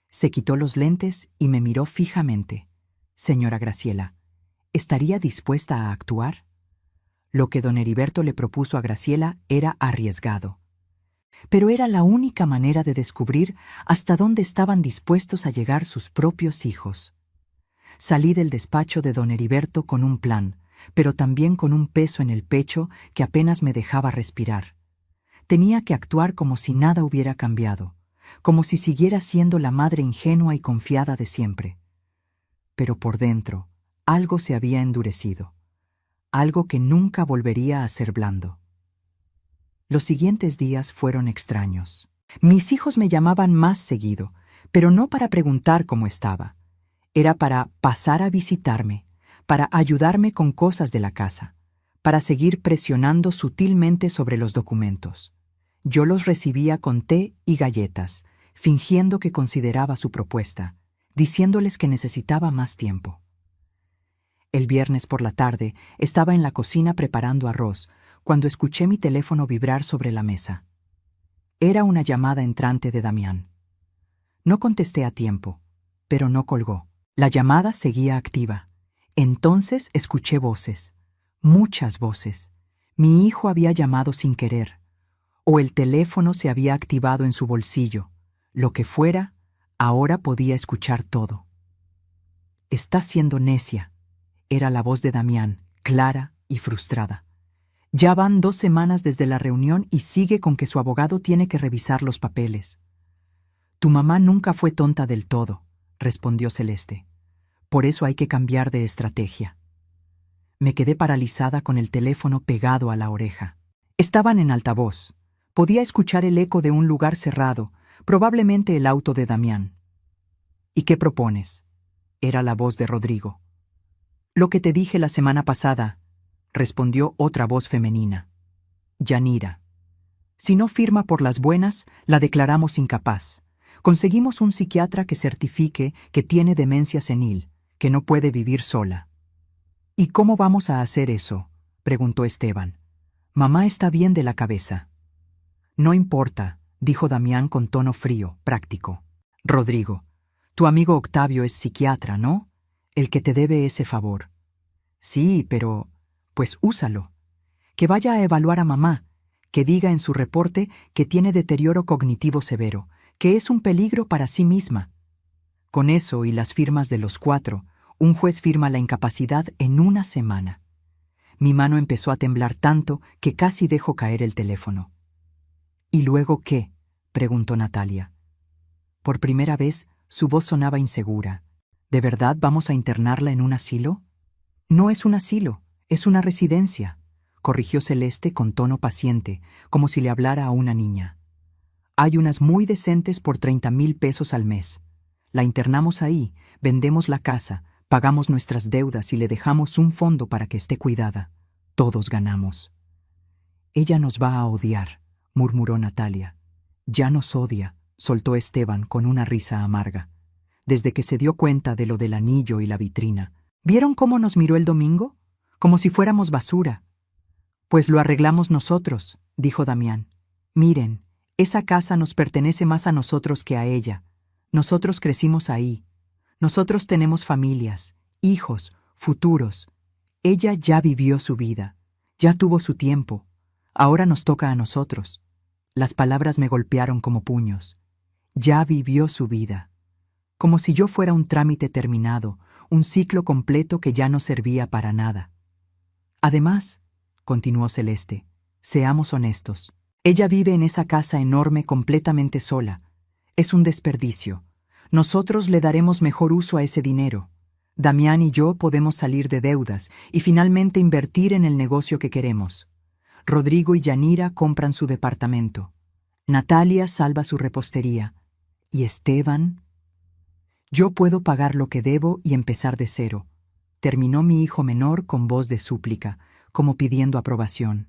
Se quitó los lentes y me miró fijamente. Señora Graciela, ¿estaría dispuesta a actuar? Lo que don Heriberto le propuso a Graciela era arriesgado. Pero era la única manera de descubrir hasta dónde estaban dispuestos a llegar sus propios hijos. Salí del despacho de don Heriberto con un plan, pero también con un peso en el pecho que apenas me dejaba respirar. Tenía que actuar como si nada hubiera cambiado, como si siguiera siendo la madre ingenua y confiada de siempre. Pero por dentro, algo se había endurecido, algo que nunca volvería a ser blando. Los siguientes días fueron extraños. Mis hijos me llamaban más seguido, pero no para preguntar cómo estaba. Era para pasar a visitarme, para ayudarme con cosas de la casa, para seguir presionando sutilmente sobre los documentos. Yo los recibía con té y galletas, fingiendo que consideraba su propuesta, diciéndoles que necesitaba más tiempo. El viernes por la tarde estaba en la cocina preparando arroz, cuando escuché mi teléfono vibrar sobre la mesa. Era una llamada entrante de Damián. No contesté a tiempo, pero no colgó. La llamada seguía activa. Entonces escuché voces, muchas voces. Mi hijo había llamado sin querer, o el teléfono se había activado en su bolsillo. Lo que fuera, ahora podía escuchar todo. «Estás siendo necia», era la voz de Damián, clara y frustrada. Ya van 2 semanas desde la reunión y sigue con que su abogado tiene que revisar los papeles. Tu mamá nunca fue tonta del todo, respondió Celeste. Por eso hay que cambiar de estrategia. Me quedé paralizada con el teléfono pegado a la oreja. Estaban en altavoz. Podía escuchar el eco de un lugar cerrado, probablemente el auto de Damián. ¿Y qué propones? Era la voz de Rodrigo. Lo que te dije la semana pasada, respondió otra voz femenina. Yanira. Si no firma por las buenas, la declaramos incapaz. Conseguimos un psiquiatra que certifique que tiene demencia senil, que no puede vivir sola. ¿Y cómo vamos a hacer eso?, preguntó Esteban. Mamá está bien de la cabeza. No importa, dijo Damián con tono frío, práctico. Rodrigo, tu amigo Octavio es psiquiatra, ¿no? El que te debe ese favor. Sí, pero... pues úsalo. Que vaya a evaluar a mamá, que diga en su reporte que tiene deterioro cognitivo severo, que es un peligro para sí misma. Con eso y las firmas de los 4, un juez firma la incapacidad en una semana. Mi mano empezó a temblar tanto que casi dejó caer el teléfono. ¿Y luego qué?, preguntó Natalia. Por primera vez, su voz sonaba insegura. ¿De verdad vamos a internarla en un asilo? No es un asilo, es una residencia, corrigió Celeste con tono paciente, como si le hablara a una niña. Hay unas muy decentes por 30,000 pesos al mes. La internamos ahí, vendemos la casa, pagamos nuestras deudas y le dejamos un fondo para que esté cuidada. Todos ganamos. Ella nos va a odiar, murmuró Natalia. Ya nos odia, soltó Esteban con una risa amarga. Desde que se dio cuenta de lo del anillo y la vitrina. ¿Vieron cómo nos miró el domingo? Como si fuéramos basura. Pues lo arreglamos nosotros, dijo Damián. Miren, esa casa nos pertenece más a nosotros que a ella. Nosotros crecimos ahí. Nosotros tenemos familias, hijos, futuros. Ella ya vivió su vida, ya tuvo su tiempo. Ahora nos toca a nosotros. Las palabras me golpearon como puños. Ya vivió su vida. Como si yo fuera un trámite terminado, un ciclo completo que ya no servía para nada. Además, continuó Celeste, seamos honestos. Ella vive en esa casa enorme completamente sola. Es un desperdicio. Nosotros le daremos mejor uso a ese dinero. Damián y yo podemos salir de deudas y finalmente invertir en el negocio que queremos. Rodrigo y Yanira compran su departamento. Natalia salva su repostería. ¿Y Esteban? Yo puedo pagar lo que debo y empezar de cero. Terminó mi hijo menor con voz de súplica, como pidiendo aprobación.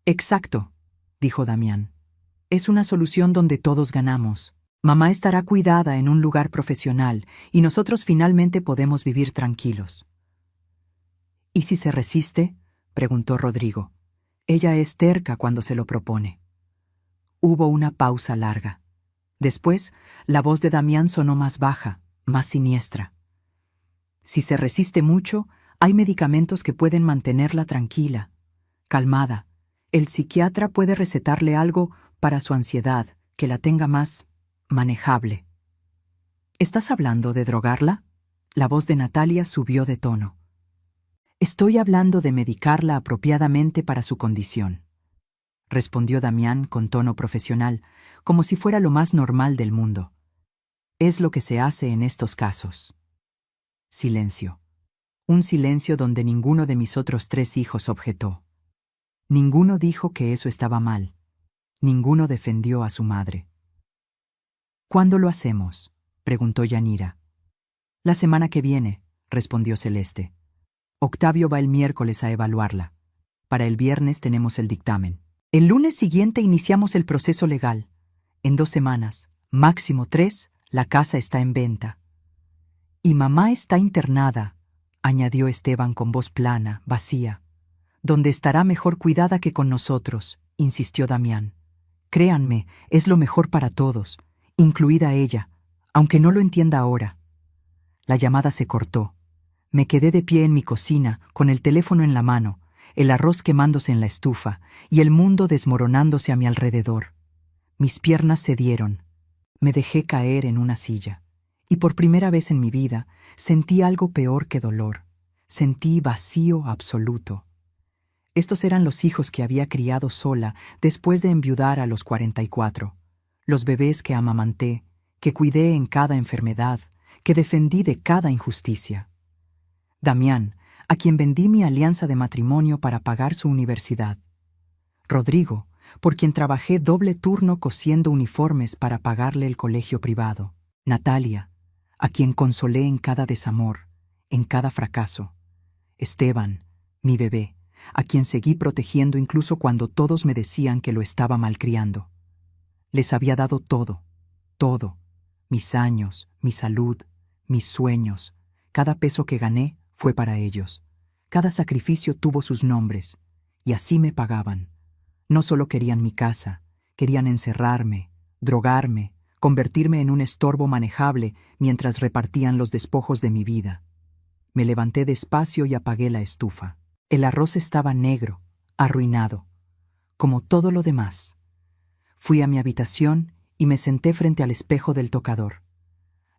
Exacto, dijo Damián. Es una solución donde todos ganamos. Mamá estará cuidada en un lugar profesional y nosotros finalmente podemos vivir tranquilos. ¿Y si se resiste?, preguntó Rodrigo. Ella es terca cuando se lo propone. Hubo una pausa larga. Después, la voz de Damián sonó más baja, más siniestra. Si se resiste mucho, hay medicamentos que pueden mantenerla tranquila, calmada. El psiquiatra puede recetarle algo para su ansiedad, que la tenga más manejable. ¿Estás hablando de drogarla? La voz de Natalia subió de tono. Estoy hablando de medicarla apropiadamente para su condición, respondió Damián con tono profesional, como si fuera lo más normal del mundo. Es lo que se hace en estos casos. Silencio. Un silencio donde ninguno de mis otros 3 hijos objetó. Ninguno dijo que eso estaba mal. Ninguno defendió a su madre. ¿Cuándo lo hacemos?, preguntó Yanira. La semana que viene, respondió Celeste. Octavio va el miércoles a evaluarla. Para el viernes tenemos el dictamen. El lunes siguiente iniciamos el proceso legal. En 2 semanas, máximo 3, la casa está en venta. Y mamá está internada, añadió Esteban con voz plana, vacía. Donde estará mejor cuidada que con nosotros, insistió Damián. Créanme, es lo mejor para todos, incluida ella, aunque no lo entienda ahora. La llamada se cortó. Me quedé de pie en mi cocina, con el teléfono en la mano, el arroz quemándose en la estufa y el mundo desmoronándose a mi alrededor. Mis piernas cedieron. Me dejé caer en una silla. Y por primera vez en mi vida sentí algo peor que dolor. Sentí vacío absoluto. Estos eran los hijos que había criado sola después de enviudar a los 44. Los bebés que amamanté, que cuidé en cada enfermedad, que defendí de cada injusticia. Damián, a quien vendí mi alianza de matrimonio para pagar su universidad. Rodrigo, por quien trabajé doble turno cosiendo uniformes para pagarle el colegio privado. Natalia, a quien consolé en cada desamor, en cada fracaso. Esteban, mi bebé, a quien seguí protegiendo incluso cuando todos me decían que lo estaba malcriando. Les había dado todo, todo, mis años, mi salud, mis sueños. Cada peso que gané fue para ellos. Cada sacrificio tuvo sus nombres, y así me pagaban. No solo querían mi casa, querían encerrarme, drogarme, convertirme en un estorbo manejable mientras repartían los despojos de mi vida. Me levanté despacio y apagué la estufa. El arroz estaba negro, arruinado, como todo lo demás. Fui a mi habitación y me senté frente al espejo del tocador.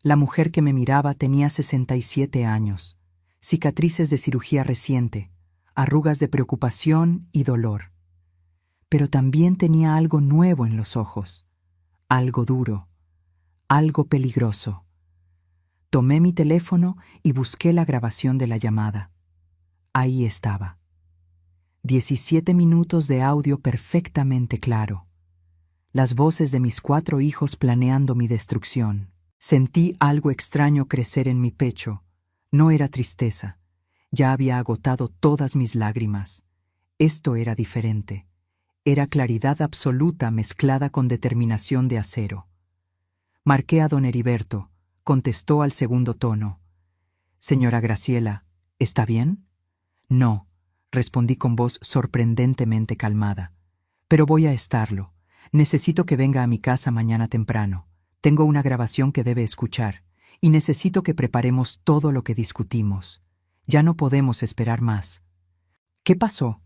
La mujer que me miraba tenía 67 años, cicatrices de cirugía reciente, arrugas de preocupación y dolor. Pero también tenía algo nuevo en los ojos, algo duro, algo peligroso. Tomé mi teléfono y busqué la grabación de la llamada. Ahí estaba. 17 minutos de audio perfectamente claro. Las voces de mis 4 hijos planeando mi destrucción. Sentí algo extraño crecer en mi pecho. No era tristeza. Ya había agotado todas mis lágrimas. Esto era diferente. Era claridad absoluta mezclada con determinación de acero. Marqué a don Heriberto. Contestó al segundo tono. «Señora Graciela, ¿está bien?» «No», respondí con voz sorprendentemente calmada. «Pero voy a estarlo. Necesito que venga a mi casa mañana temprano. Tengo una grabación que debe escuchar, y necesito que preparemos todo lo que discutimos. Ya no podemos esperar más». «¿Qué pasó?»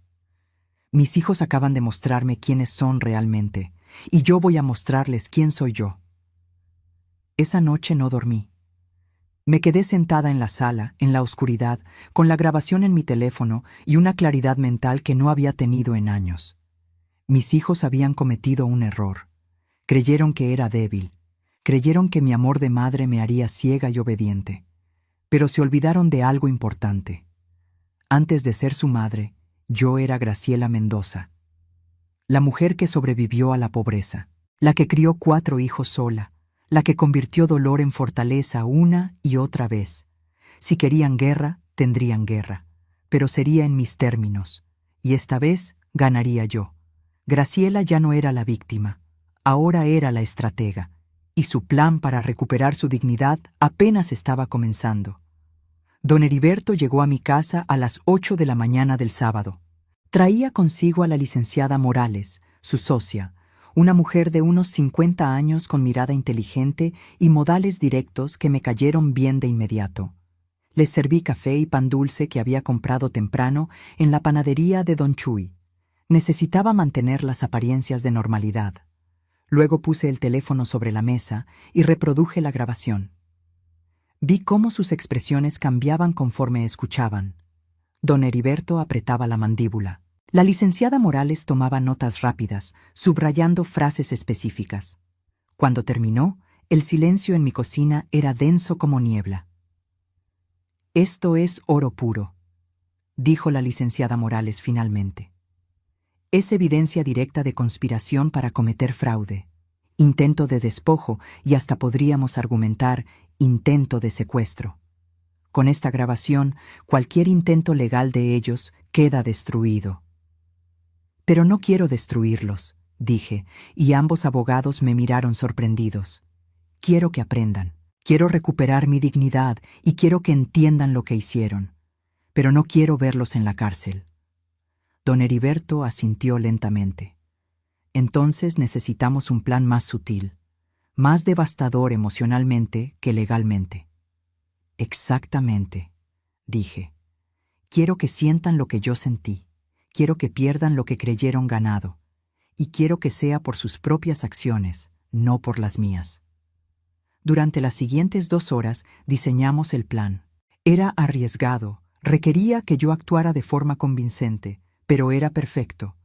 «Mis hijos acaban de mostrarme quiénes son realmente, y yo voy a mostrarles quién soy yo». Esa noche no dormí. Me quedé sentada en la sala, en la oscuridad, con la grabación en mi teléfono y una claridad mental que no había tenido en años. Mis hijos habían cometido un error. Creyeron que era débil. Creyeron que mi amor de madre me haría ciega y obediente. Pero se olvidaron de algo importante. Antes de ser su madre, yo era Graciela Mendoza. La mujer que sobrevivió a la pobreza. La que crió 4 hijos sola. La que convirtió dolor en fortaleza una y otra vez. Si querían guerra, tendrían guerra, pero sería en mis términos, y esta vez ganaría yo. Graciela ya no era la víctima, ahora era la estratega, y su plan para recuperar su dignidad apenas estaba comenzando. Don Heriberto llegó a mi casa a las 8 de la mañana del sábado. Traía consigo a la licenciada Morales, su socia, una mujer de unos 50 años con mirada inteligente y modales directos que me cayeron bien de inmediato. Les serví café y pan dulce que había comprado temprano en la panadería de Don Chuy. Necesitaba mantener las apariencias de normalidad. Luego puse el teléfono sobre la mesa y reproduje la grabación. Vi cómo sus expresiones cambiaban conforme escuchaban. Don Heriberto apretaba la mandíbula. La licenciada Morales tomaba notas rápidas, subrayando frases específicas. Cuando terminó, el silencio en mi cocina era denso como niebla. «Esto es oro puro», dijo la licenciada Morales finalmente. «Es evidencia directa de conspiración para cometer fraude, intento de despojo y hasta podríamos argumentar intento de secuestro. Con esta grabación, cualquier intento legal de ellos queda destruido». «Pero no quiero destruirlos», dije, y ambos abogados me miraron sorprendidos. «Quiero que aprendan, quiero recuperar mi dignidad y quiero que entiendan lo que hicieron, pero no quiero verlos en la cárcel». Don Heriberto asintió lentamente. «Entonces necesitamos un plan más sutil, más devastador emocionalmente que legalmente». «Exactamente», dije. «Quiero que sientan lo que yo sentí. Quiero que pierdan lo que creyeron ganado, y quiero que sea por sus propias acciones, no por las mías». Durante las siguientes 2 horas diseñamos el plan. Era arriesgado, requería que yo actuara de forma convincente, pero era perfecto.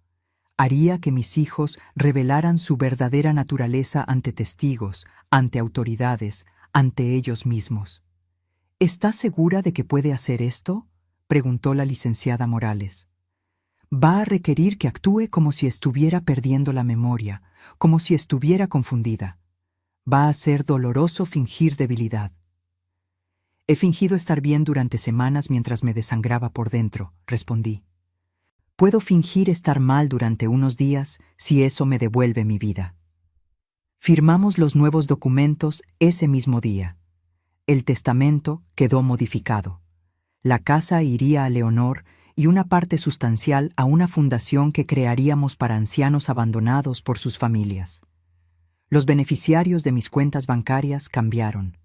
Haría que mis hijos revelaran su verdadera naturaleza ante testigos, ante autoridades, ante ellos mismos. «¿Está segura de que puede hacer esto?», preguntó la licenciada Morales. «Va a requerir que actúe como si estuviera perdiendo la memoria, como si estuviera confundida. Va a ser doloroso fingir debilidad». «He fingido estar bien durante semanas mientras me desangraba por dentro», respondí. Puedo fingir estar mal durante unos días si eso me devuelve mi vida. Firmamos los nuevos documentos ese mismo día. El testamento quedó modificado. La casa iría a Leonor y una parte sustancial a una fundación que crearíamos para ancianos abandonados por sus familias. Los beneficiarios de mis cuentas bancarias cambiaron.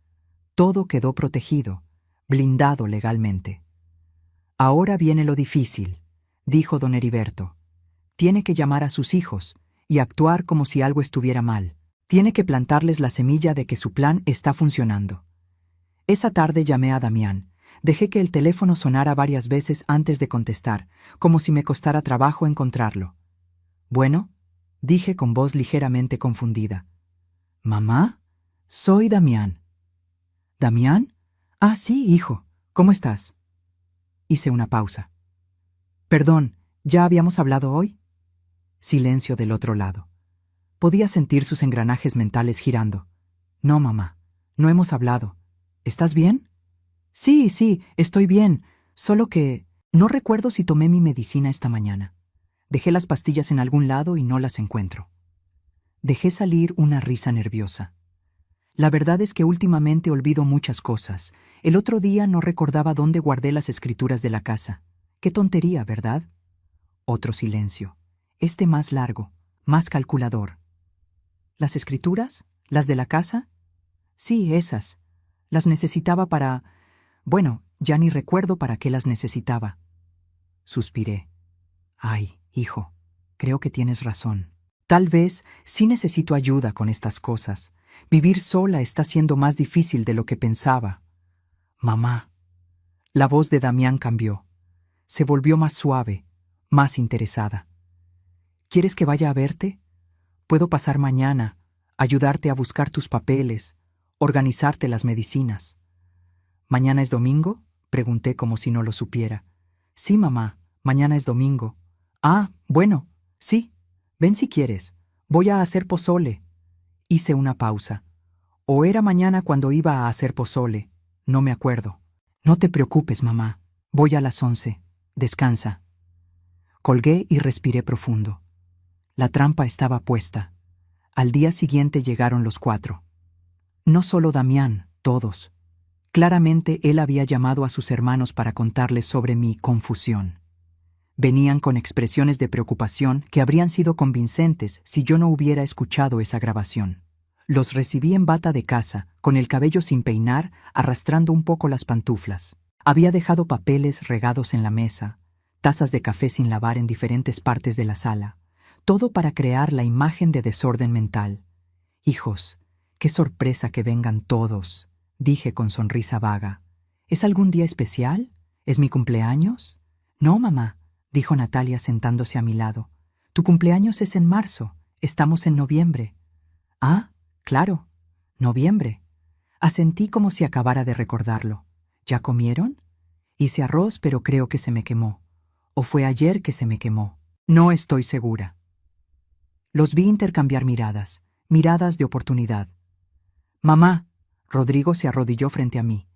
Todo quedó protegido, blindado legalmente. Ahora viene lo difícil, dijo don Heriberto. Tiene que llamar a sus hijos y actuar como si algo estuviera mal. Tiene que plantarles la semilla de que su plan está funcionando. Esa tarde llamé a Damián. Dejé que el teléfono sonara varias veces antes de contestar, como si me costara trabajo encontrarlo. «Bueno», dije con voz ligeramente confundida. «¿Mamá? Soy Damián». «¿Damián? Ah, sí, hijo. ¿Cómo estás?» Hice una pausa. «Perdón, ¿ya habíamos hablado hoy?» Silencio del otro lado. Podía sentir sus engranajes mentales girando. «No, mamá, no hemos hablado. ¿Estás bien?» Sí, estoy bien. Solo que no recuerdo si tomé mi medicina esta mañana. Dejé las pastillas en algún lado y no las encuentro». Dejé salir una risa nerviosa. La verdad es que últimamente olvido muchas cosas. El otro día no recordaba dónde guardé las escrituras de la casa. Qué tontería, ¿verdad? Otro silencio. Este más largo, más calculador. ¿Las escrituras? ¿Las de la casa? Sí, esas. Las necesitaba para... Bueno, ya ni recuerdo para qué las necesitaba. Suspiré. Ay, hijo, creo que tienes razón. Tal vez sí necesito ayuda con estas cosas. Vivir sola está siendo más difícil de lo que pensaba. Mamá. La voz de Damián cambió. Se volvió más suave, más interesada. ¿Quieres que vaya a verte? Puedo pasar mañana, ayudarte a buscar tus papeles, organizarte las medicinas. ¿Mañana es domingo?, pregunté como si no lo supiera. Sí, mamá, mañana es domingo. Ah, bueno, sí. Ven si quieres. Voy a hacer pozole. Hice una pausa. O era mañana cuando iba a hacer pozole. No me acuerdo. No te preocupes, mamá. Voy a las 11. Descansa. Colgué y respiré profundo. La trampa estaba puesta. Al día siguiente llegaron los 4. No solo Damián, todos. Claramente él había llamado a sus hermanos para contarles sobre mi confusión. Venían con expresiones de preocupación que habrían sido convincentes si yo no hubiera escuchado esa grabación. Los recibí en bata de casa, con el cabello sin peinar, arrastrando un poco las pantuflas. Había dejado papeles regados en la mesa, tazas de café sin lavar en diferentes partes de la sala, todo para crear la imagen de desorden mental. «Hijos, qué sorpresa que vengan todos», dije con sonrisa vaga. «¿Es algún día especial? ¿Es mi cumpleaños?» «No, mamá», dijo Natalia sentándose a mi lado. «Tu cumpleaños es en marzo. Estamos en noviembre». «Ah, claro, noviembre». Asentí como si acabara de recordarlo. ¿Ya comieron? Hice arroz, pero creo que se me quemó. ¿O fue ayer que se me quemó? No estoy segura. Los vi intercambiar miradas, miradas de oportunidad. «Mamá», Rodrigo se arrodilló frente a mí.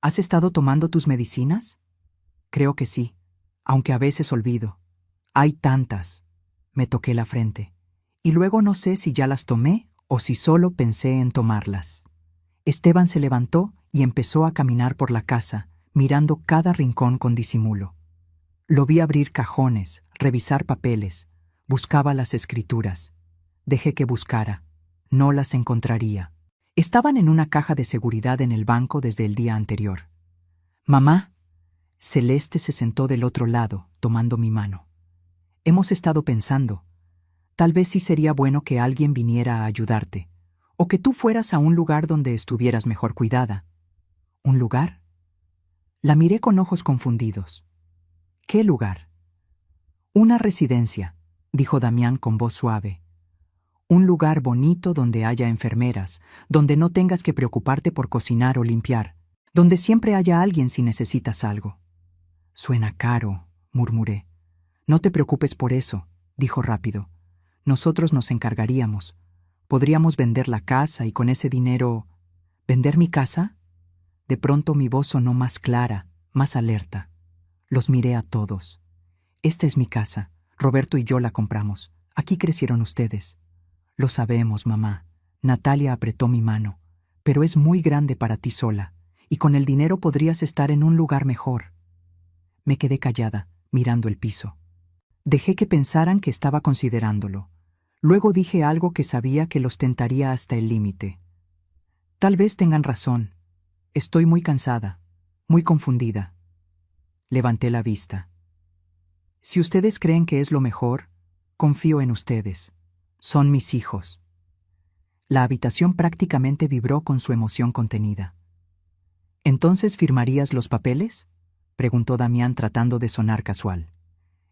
«¿Has estado tomando tus medicinas?» «Creo que sí, aunque a veces olvido. Hay tantas». Me toqué la frente. Y luego no sé si ya las tomé o si solo pensé en tomarlas. Esteban se levantó y empezó a caminar por la casa, mirando cada rincón con disimulo. Lo vi abrir cajones, revisar papeles. Buscaba las escrituras. Dejé que buscara. No las encontraría. Estaban en una caja de seguridad en el banco desde el día anterior. «Mamá». Celeste se sentó del otro lado, tomando mi mano. «Hemos estado pensando. Tal vez sí sería bueno que alguien viniera a ayudarte, o que tú fueras a un lugar donde estuvieras mejor cuidada». «¿Un lugar?» La miré con ojos confundidos. «¿Qué lugar?» «Una residencia», dijo Damián con voz suave. «Un lugar bonito donde haya enfermeras, donde no tengas que preocuparte por cocinar o limpiar, donde siempre haya alguien si necesitas algo». «Suena caro», murmuré. «No te preocupes por eso», dijo rápido. «Nosotros nos encargaríamos. Podríamos vender la casa y con ese dinero...» «¿Vender mi casa?» De pronto mi voz sonó más clara, más alerta. Los miré a todos. Esta es mi casa. Roberto y yo la compramos. Aquí crecieron ustedes. Lo sabemos, mamá. Natalia apretó mi mano. Pero es muy grande para ti sola, y con el dinero podrías estar en un lugar mejor. Me quedé callada, mirando el piso. Dejé que pensaran que estaba considerándolo. Luego dije algo que sabía que los tentaría hasta el límite. Tal vez tengan razón. Estoy muy cansada, muy confundida. Levanté la vista. Si ustedes creen que es lo mejor, confío en ustedes. Son mis hijos. La habitación prácticamente vibró con su emoción contenida. ¿Entonces firmarías los papeles?, preguntó Damián tratando de sonar casual.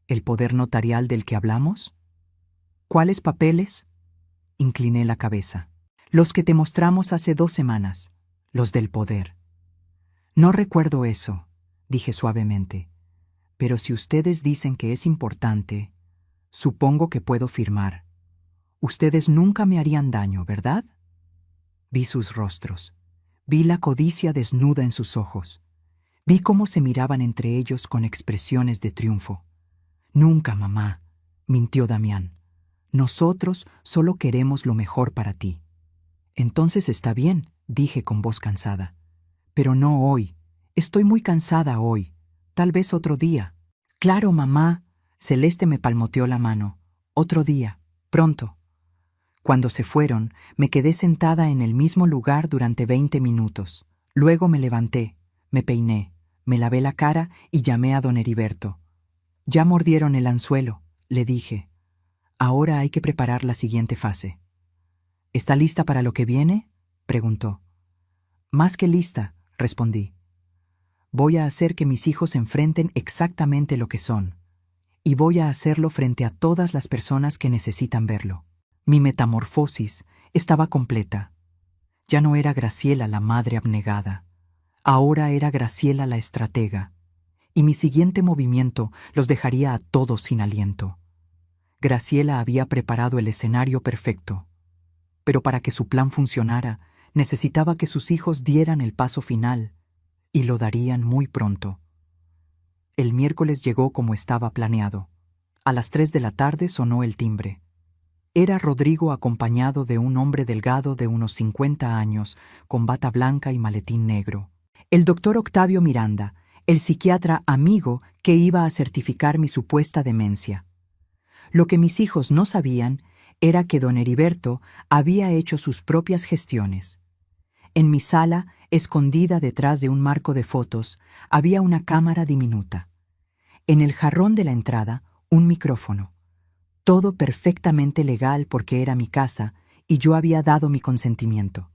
¿El poder notarial del que hablamos? ¿Cuáles papeles? Incliné la cabeza. Los que te mostramos hace 2 semanas, los del poder. No recuerdo eso, dije suavemente. Pero si ustedes dicen que es importante, supongo que puedo firmar. Ustedes nunca me harían daño, ¿verdad? Vi sus rostros. Vi la codicia desnuda en sus ojos. Vi cómo se miraban entre ellos con expresiones de triunfo. Nunca, mamá, mintió Damián. Nosotros solo queremos lo mejor para ti. Entonces está bien, dije con voz cansada. Pero no hoy. Estoy muy cansada hoy. Tal vez otro día. Claro, mamá. Celeste me palmoteó la mano. Otro día. Pronto. Cuando se fueron, me quedé sentada en el mismo lugar durante 20 minutos. Luego me levanté, me peiné, me lavé la cara y llamé a don Heriberto. Ya mordieron el anzuelo, le dije. Ahora hay que preparar la siguiente fase. ¿Está lista para lo que viene?, preguntó. Más que lista, respondí. Voy a hacer que mis hijos enfrenten exactamente lo que son. Y voy a hacerlo frente a todas las personas que necesitan verlo. Mi metamorfosis estaba completa. Ya no era Graciela la madre abnegada. Ahora era Graciela la estratega. Y mi siguiente movimiento los dejaría a todos sin aliento. Graciela había preparado el escenario perfecto. Pero para que su plan funcionara, necesitaba que sus hijos dieran el paso final, y lo darían muy pronto. El miércoles llegó como estaba planeado. A las 3 de la tarde sonó el timbre. Era Rodrigo acompañado de un hombre delgado de unos 50 años, con bata blanca y maletín negro. El doctor Octavio Miranda, el psiquiatra amigo que iba a certificar mi supuesta demencia. Lo que mis hijos no sabían era que don Heriberto había hecho sus propias gestiones. En mi sala, escondida detrás de un marco de fotos, había una cámara diminuta. En el jarrón de la entrada, un micrófono. Todo perfectamente legal porque era mi casa y yo había dado mi consentimiento.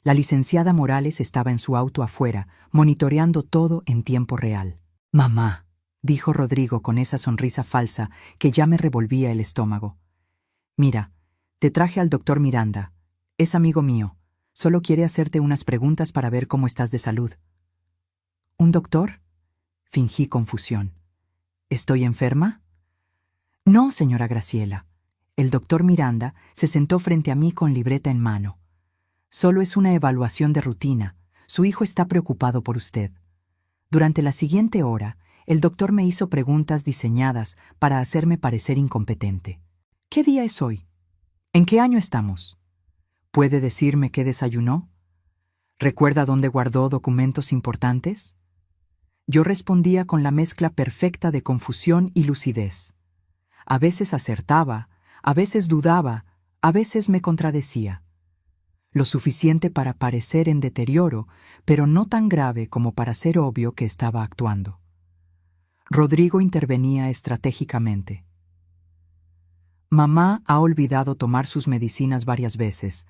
La licenciada Morales estaba en su auto afuera, monitoreando todo en tiempo real. «Mamá», dijo Rodrigo con esa sonrisa falsa que ya me revolvía el estómago. «Mira, te traje al doctor Miranda. Es amigo mío. Solo quiere hacerte unas preguntas para ver cómo estás de salud». «¿Un doctor?», fingí confusión. «¿Estoy enferma?». «No, señora Graciela». El doctor Miranda se sentó frente a mí con libreta en mano. «Solo es una evaluación de rutina. Su hijo está preocupado por usted». Durante la siguiente hora, el doctor me hizo preguntas diseñadas para hacerme parecer incompetente. «¿Qué día es hoy? ¿En qué año estamos? ¿Puede decirme qué desayunó? ¿Recuerda dónde guardó documentos importantes?». Yo respondía con la mezcla perfecta de confusión y lucidez. A veces acertaba, a veces dudaba, a veces me contradecía. Lo suficiente para parecer en deterioro, pero no tan grave como para ser obvio que estaba actuando. Rodrigo intervenía estratégicamente. «Mamá ha olvidado tomar sus medicinas varias veces.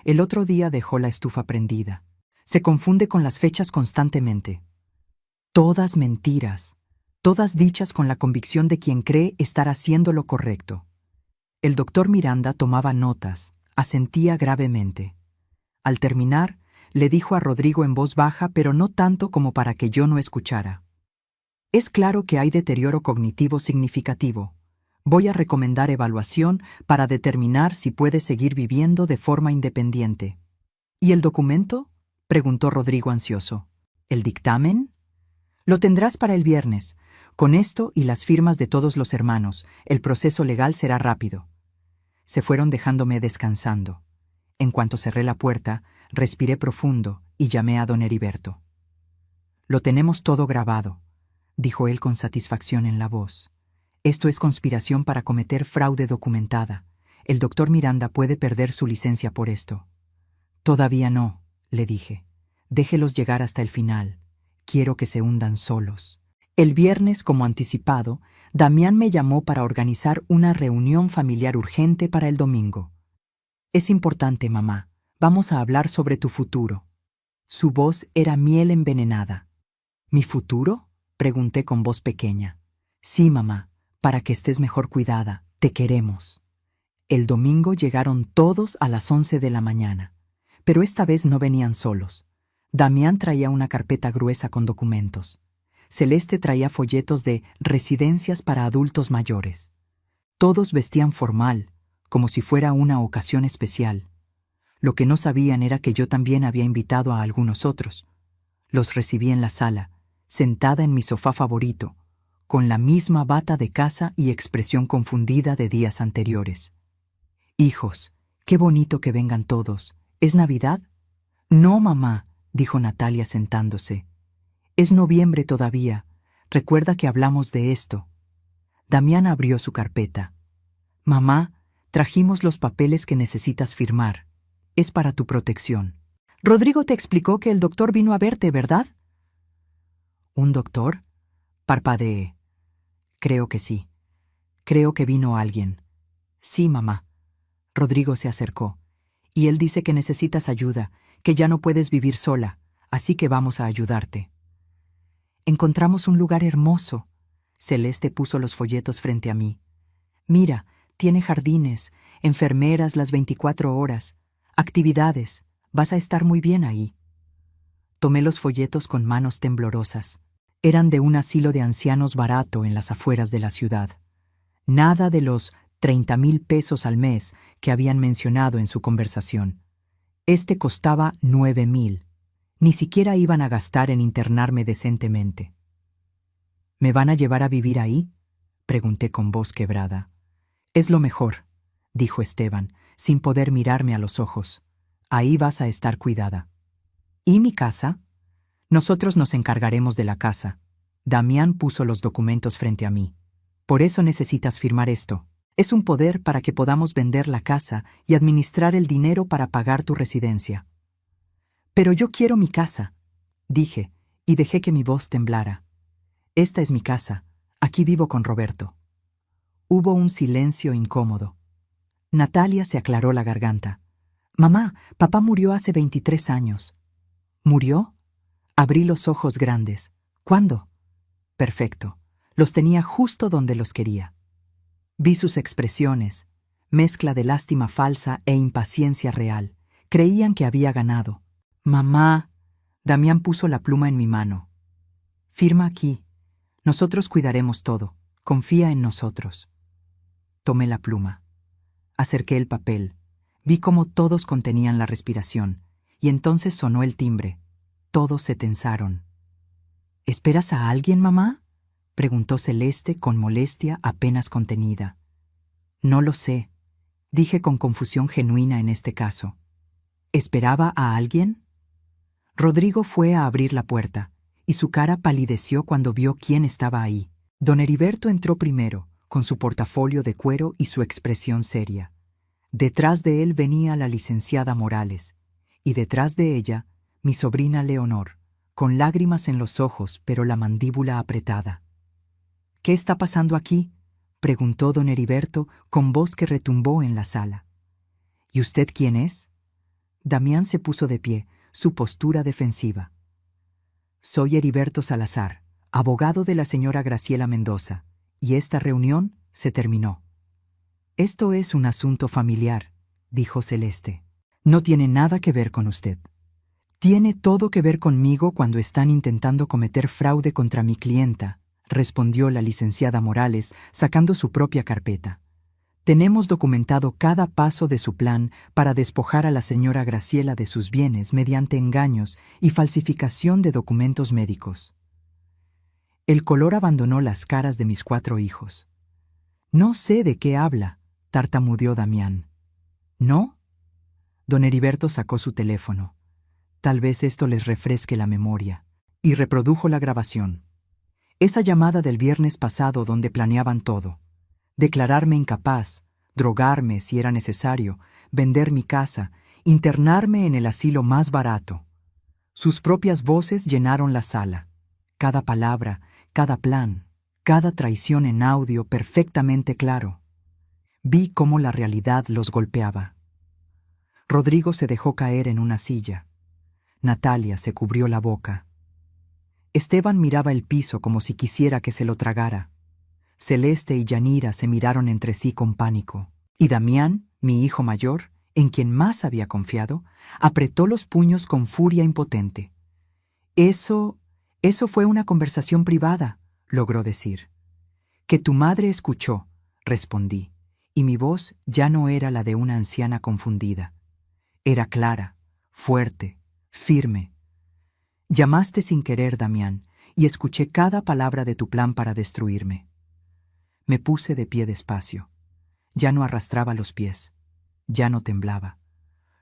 El otro día dejó la estufa prendida. Se confunde con las fechas constantemente. Todas mentiras, todas dichas con la convicción de quien cree estar haciendo lo correcto». El doctor Miranda tomaba notas, asentía gravemente. Al terminar, le dijo a Rodrigo en voz baja, pero no tanto como para que yo no escuchara. «Es claro que hay deterioro cognitivo significativo. Voy a recomendar evaluación para determinar si puede seguir viviendo de forma independiente». «¿Y el documento?», preguntó Rodrigo ansioso. «¿El dictamen?». «Lo tendrás para el viernes. Con esto y las firmas de todos los hermanos, el proceso legal será rápido. Se fueron dejándome descansando. En cuanto cerré la puerta, respiré profundo y llamé a don Heriberto. «Lo tenemos todo grabado», dijo él con satisfacción en la voz. «Esto es conspiración para cometer fraude documentada. El doctor Miranda puede perder su licencia por esto». «Todavía no», le dije. «Déjelos llegar hasta el final. Quiero que se hundan solos». El viernes, como anticipado, Damián me llamó para organizar una reunión familiar urgente para el domingo. «Es importante, mamá. Vamos a hablar sobre tu futuro». Su voz era miel envenenada. «¿Mi futuro?», pregunté con voz pequeña. «Sí, mamá, para que estés mejor cuidada. Te queremos». El domingo llegaron todos a las 11 de la mañana. Pero esta vez no venían solos. Damián traía una carpeta gruesa con documentos. Celeste traía folletos de residencias para adultos mayores. Todos vestían formal, como si fuera una ocasión especial. Lo que no sabían era que yo también había invitado a algunos otros. Los recibí en la sala, sentada en mi sofá favorito, con la misma bata de casa y expresión confundida de días anteriores. «Hijos, qué bonito que vengan todos. ¿Es Navidad?» «No, mamá», dijo Natalia sentándose. «Es noviembre todavía. Recuerda que hablamos de esto». Damián abrió su carpeta. «Mamá, trajimos los papeles que necesitas firmar. Es para tu protección». «Rodrigo te explicó que el doctor vino a verte, ¿verdad?» «¿Un doctor?», parpadeé. «Creo que sí. Creo que vino alguien». «Sí, mamá». Rodrigo se acercó. «Y él dice que necesitas ayuda, que ya no puedes vivir sola, así que vamos a ayudarte». «Encontramos un lugar hermoso». Celeste puso los folletos frente a mí. «Mira, tiene jardines, enfermeras las 24 horas, actividades. Vas a estar muy bien ahí». Tomé los folletos con manos temblorosas. Eran de un asilo de ancianos barato en las afueras de la ciudad. Nada de los 30,000 pesos al mes que habían mencionado en su conversación. Este costaba 9,000. Ni siquiera iban a gastar en internarme decentemente. «¿Me van a llevar a vivir ahí?», pregunté con voz quebrada. «Es lo mejor», dijo Esteban, sin poder mirarme a los ojos. «Ahí vas a estar cuidada». «¿Y mi casa?» «Nosotros nos encargaremos de la casa». Damián puso los documentos frente a mí. «Por eso necesitas firmar esto. Es un poder para que podamos vender la casa y administrar el dinero para pagar tu residencia». «Pero yo quiero mi casa», dije, y dejé que mi voz temblara. «Esta es mi casa. Aquí vivo con Roberto». Hubo un silencio incómodo. Natalia se aclaró la garganta. «Mamá, papá murió hace 23 años». «¿Murió?». Abrí los ojos grandes. «¿Cuándo?». «Perfecto. Los tenía justo donde los quería». Vi sus expresiones, mezcla de lástima falsa e impaciencia real. Creían que había ganado. «Mamá», Damián puso la pluma en mi mano. «Firma aquí. Nosotros cuidaremos todo. Confía en nosotros». Tomé la pluma. Acerqué el papel. Vi cómo todos contenían la respiración, y entonces sonó el timbre. Todos se tensaron. «¿Esperas a alguien, mamá?», preguntó Celeste con molestia apenas contenida. «No lo sé», dije con confusión genuina en este caso. ¿Esperaba a alguien? Rodrigo fue a abrir la puerta, y su cara palideció cuando vio quién estaba ahí. Don Heriberto entró primero, con su portafolio de cuero y su expresión seria. Detrás de él venía la licenciada Morales, y detrás de ella, mi sobrina Leonor, con lágrimas en los ojos pero la mandíbula apretada. «¿Qué está pasando aquí?», preguntó don Heriberto con voz que retumbó en la sala. «¿Y usted quién es?». Damián se puso de pie, su postura defensiva. «Soy Heriberto Salazar, abogado de la señora Graciela Mendoza, y esta reunión se terminó». «Esto es un asunto familiar», dijo Celeste. «No tiene nada que ver con usted. Tiene todo que ver conmigo cuando están intentando cometer fraude contra mi clienta», respondió la licenciada Morales, sacando su propia carpeta. «Tenemos documentado cada paso de su plan para despojar a la señora Graciela de sus bienes mediante engaños y falsificación de documentos médicos». El color abandonó las caras de mis 4 hijos. No sé de qué habla, tartamudeó Damián. ¿No? Don Heriberto sacó su teléfono. Tal vez esto les refresque la memoria. Y reprodujo la grabación. Esa llamada del viernes pasado donde planeaban todo. Declararme incapaz, drogarme si era necesario, vender mi casa, internarme en el asilo más barato. Sus propias voces llenaron la sala. Cada palabra, cada plan, cada traición en audio perfectamente claro. Vi cómo la realidad los golpeaba. Rodrigo se dejó caer en una silla. Natalia se cubrió la boca. Esteban miraba el piso como si quisiera que se lo tragara. Celeste y Yanira se miraron entre sí con pánico. Y Damián, mi hijo mayor, en quien más había confiado, apretó los puños con furia impotente. Eso fue una conversación privada, logró decir. Que tu madre escuchó, respondí, y mi voz ya no era la de una anciana confundida. Era clara, fuerte, firme. Llamaste sin querer, Damián, y escuché cada palabra de tu plan para destruirme. Me puse de pie despacio. Ya no arrastraba los pies. Ya no temblaba.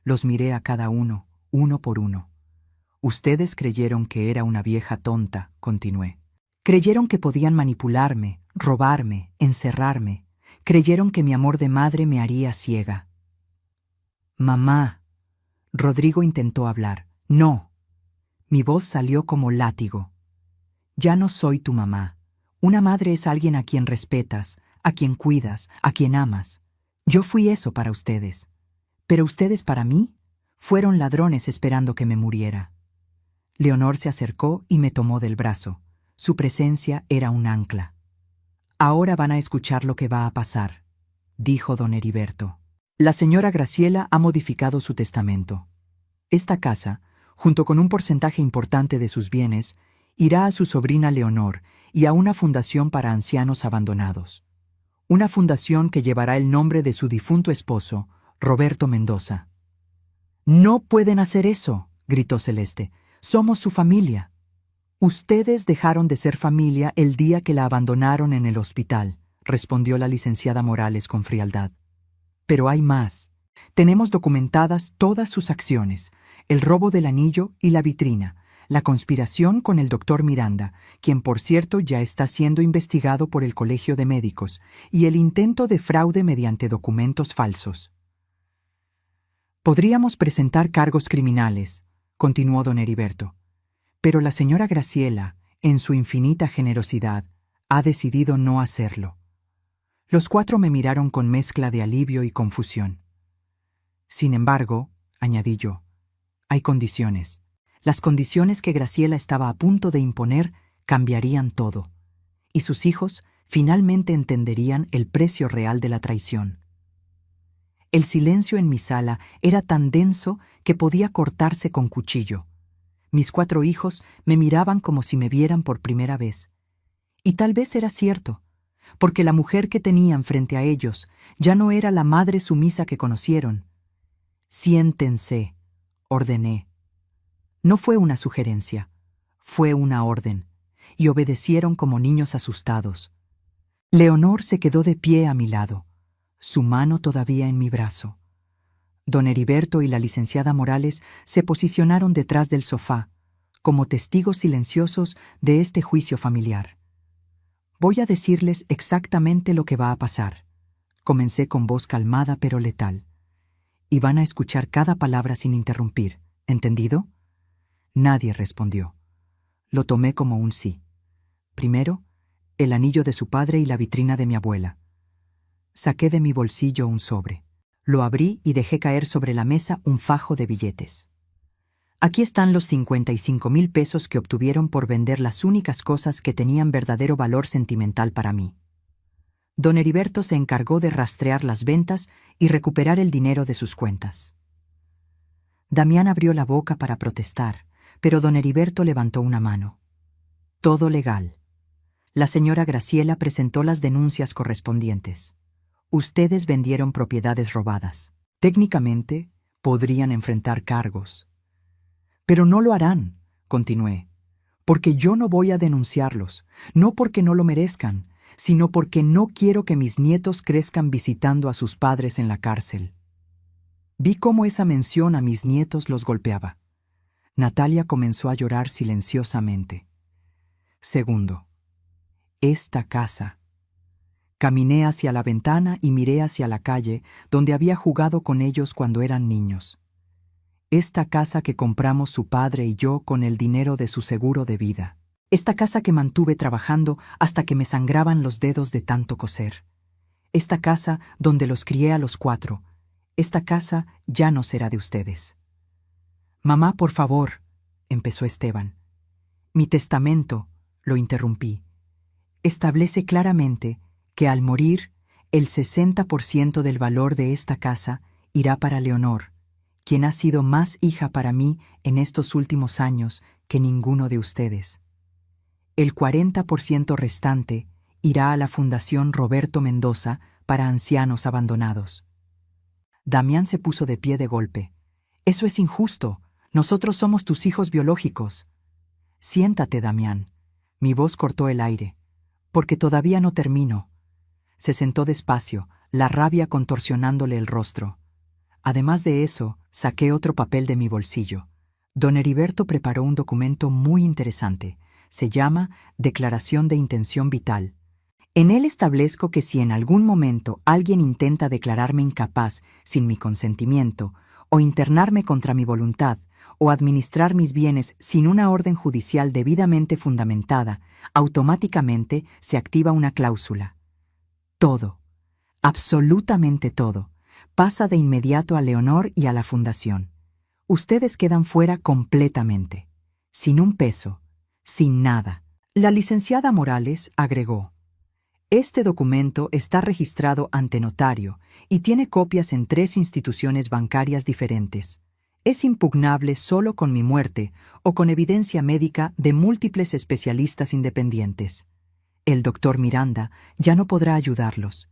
Los miré a cada uno, uno por uno. Ustedes creyeron que era una vieja tonta, continué. Creyeron que podían manipularme, robarme, encerrarme. Creyeron que mi amor de madre me haría ciega. Mamá. Rodrigo intentó hablar. No. Mi voz salió como látigo. Ya no soy tu mamá. Una madre es alguien a quien respetas, a quien cuidas, a quien amas. Yo fui eso para ustedes. Pero ustedes para mí fueron ladrones esperando que me muriera. Leonor se acercó y me tomó del brazo. Su presencia era un ancla. Ahora van a escuchar lo que va a pasar, dijo don Heriberto. La señora Graciela ha modificado su testamento. Esta casa, junto con un porcentaje importante de sus bienes, irá a su sobrina Leonor y a una fundación para ancianos abandonados. Una fundación que llevará el nombre de su difunto esposo, Roberto Mendoza. «No pueden hacer eso», gritó Celeste. «Somos su familia». «Ustedes dejaron de ser familia el día que la abandonaron en el hospital», respondió la licenciada Morales con frialdad. «Pero hay más. Tenemos documentadas todas sus acciones, el robo del anillo y la vitrina, la conspiración con el doctor Miranda, quien por cierto ya está siendo investigado por el Colegio de Médicos, y el intento de fraude mediante documentos falsos. Podríamos presentar cargos criminales», continuó don Heriberto, «pero la señora Graciela, en su infinita generosidad, ha decidido no hacerlo». Los 4 me miraron con mezcla de alivio y confusión. «Sin embargo», añadí yo, «hay condiciones. Las condiciones que Graciela estaba a punto de imponer cambiarían todo, y sus hijos finalmente entenderían el precio real de la traición». El silencio en mi sala era tan denso que podía cortarse con cuchillo. Mis 4 hijos me miraban como si me vieran por primera vez. Y tal vez era cierto, porque la mujer que tenían frente a ellos ya no era la madre sumisa que conocieron. «Siéntense», ordené. No fue una sugerencia, fue una orden, y obedecieron como niños asustados. Leonor se quedó de pie a mi lado, su mano todavía en mi brazo. Don Heriberto y la licenciada Morales se posicionaron detrás del sofá, como testigos silenciosos de este juicio familiar. «Voy a decirles exactamente lo que va a pasar», comencé con voz calmada pero letal. «Y van a escuchar cada palabra sin interrumpir, ¿entendido?» Nadie respondió. Lo tomé como un sí. Primero, el anillo de su padre y la vitrina de mi abuela. Saqué de mi bolsillo un sobre. Lo abrí y dejé caer sobre la mesa un fajo de billetes. «Aquí están los 55,000 pesos que obtuvieron por vender las únicas cosas que tenían verdadero valor sentimental para mí». Don Heriberto se encargó de rastrear las ventas y recuperar el dinero de sus cuentas. Damián abrió la boca para protestar, pero don Heriberto levantó una mano. «Todo legal. La señora Graciela presentó las denuncias correspondientes. Ustedes vendieron propiedades robadas. Técnicamente, podrían enfrentar cargos. Pero no lo harán», continué, porque yo no voy a denunciarlos, no porque no lo merezcan, sino porque no quiero que mis nietos crezcan visitando a sus padres en la cárcel. Vi cómo esa mención a mis nietos los golpeaba. Natalia comenzó a llorar silenciosamente. Segundo, esta casa. Caminé hacia la ventana y miré hacia la calle donde había jugado con ellos cuando eran niños. Esta casa que compramos su padre y yo con el dinero de su seguro de vida. Esta casa que mantuve trabajando hasta que me sangraban los dedos de tanto coser. Esta casa donde los crié a los 4. Esta casa ya no será de ustedes. Mamá, por favor, empezó Esteban. Mi testamento, lo interrumpí, establece claramente que al morir, el 60% del valor de esta casa irá para Leonor, quien ha sido más hija para mí en estos últimos años que ninguno de ustedes. El 40% restante irá a la Fundación Roberto Mendoza para ancianos abandonados. Damián se puso de pie de golpe. Eso es injusto. Nosotros somos tus hijos biológicos. Siéntate, Damián. Mi voz cortó el aire. Porque todavía no termino. Se sentó despacio, la rabia contorsionándole el rostro. Además de eso, saqué otro papel de mi bolsillo. Don Heriberto preparó un documento muy interesante. Se llama Declaración de Intención Vital. En él establezco que si en algún momento alguien intenta declararme incapaz sin mi consentimiento, o internarme contra mi voluntad, o administrar mis bienes sin una orden judicial debidamente fundamentada, automáticamente se activa una cláusula. Todo, absolutamente todo, pasa de inmediato a Leonor y a la Fundación. Ustedes quedan fuera completamente, sin un peso, sin nada. La licenciada Morales agregó: este documento está registrado ante notario y tiene copias en 3 instituciones bancarias diferentes. Es impugnable solo con mi muerte o con evidencia médica de múltiples especialistas independientes. El doctor Miranda ya no podrá ayudarlos.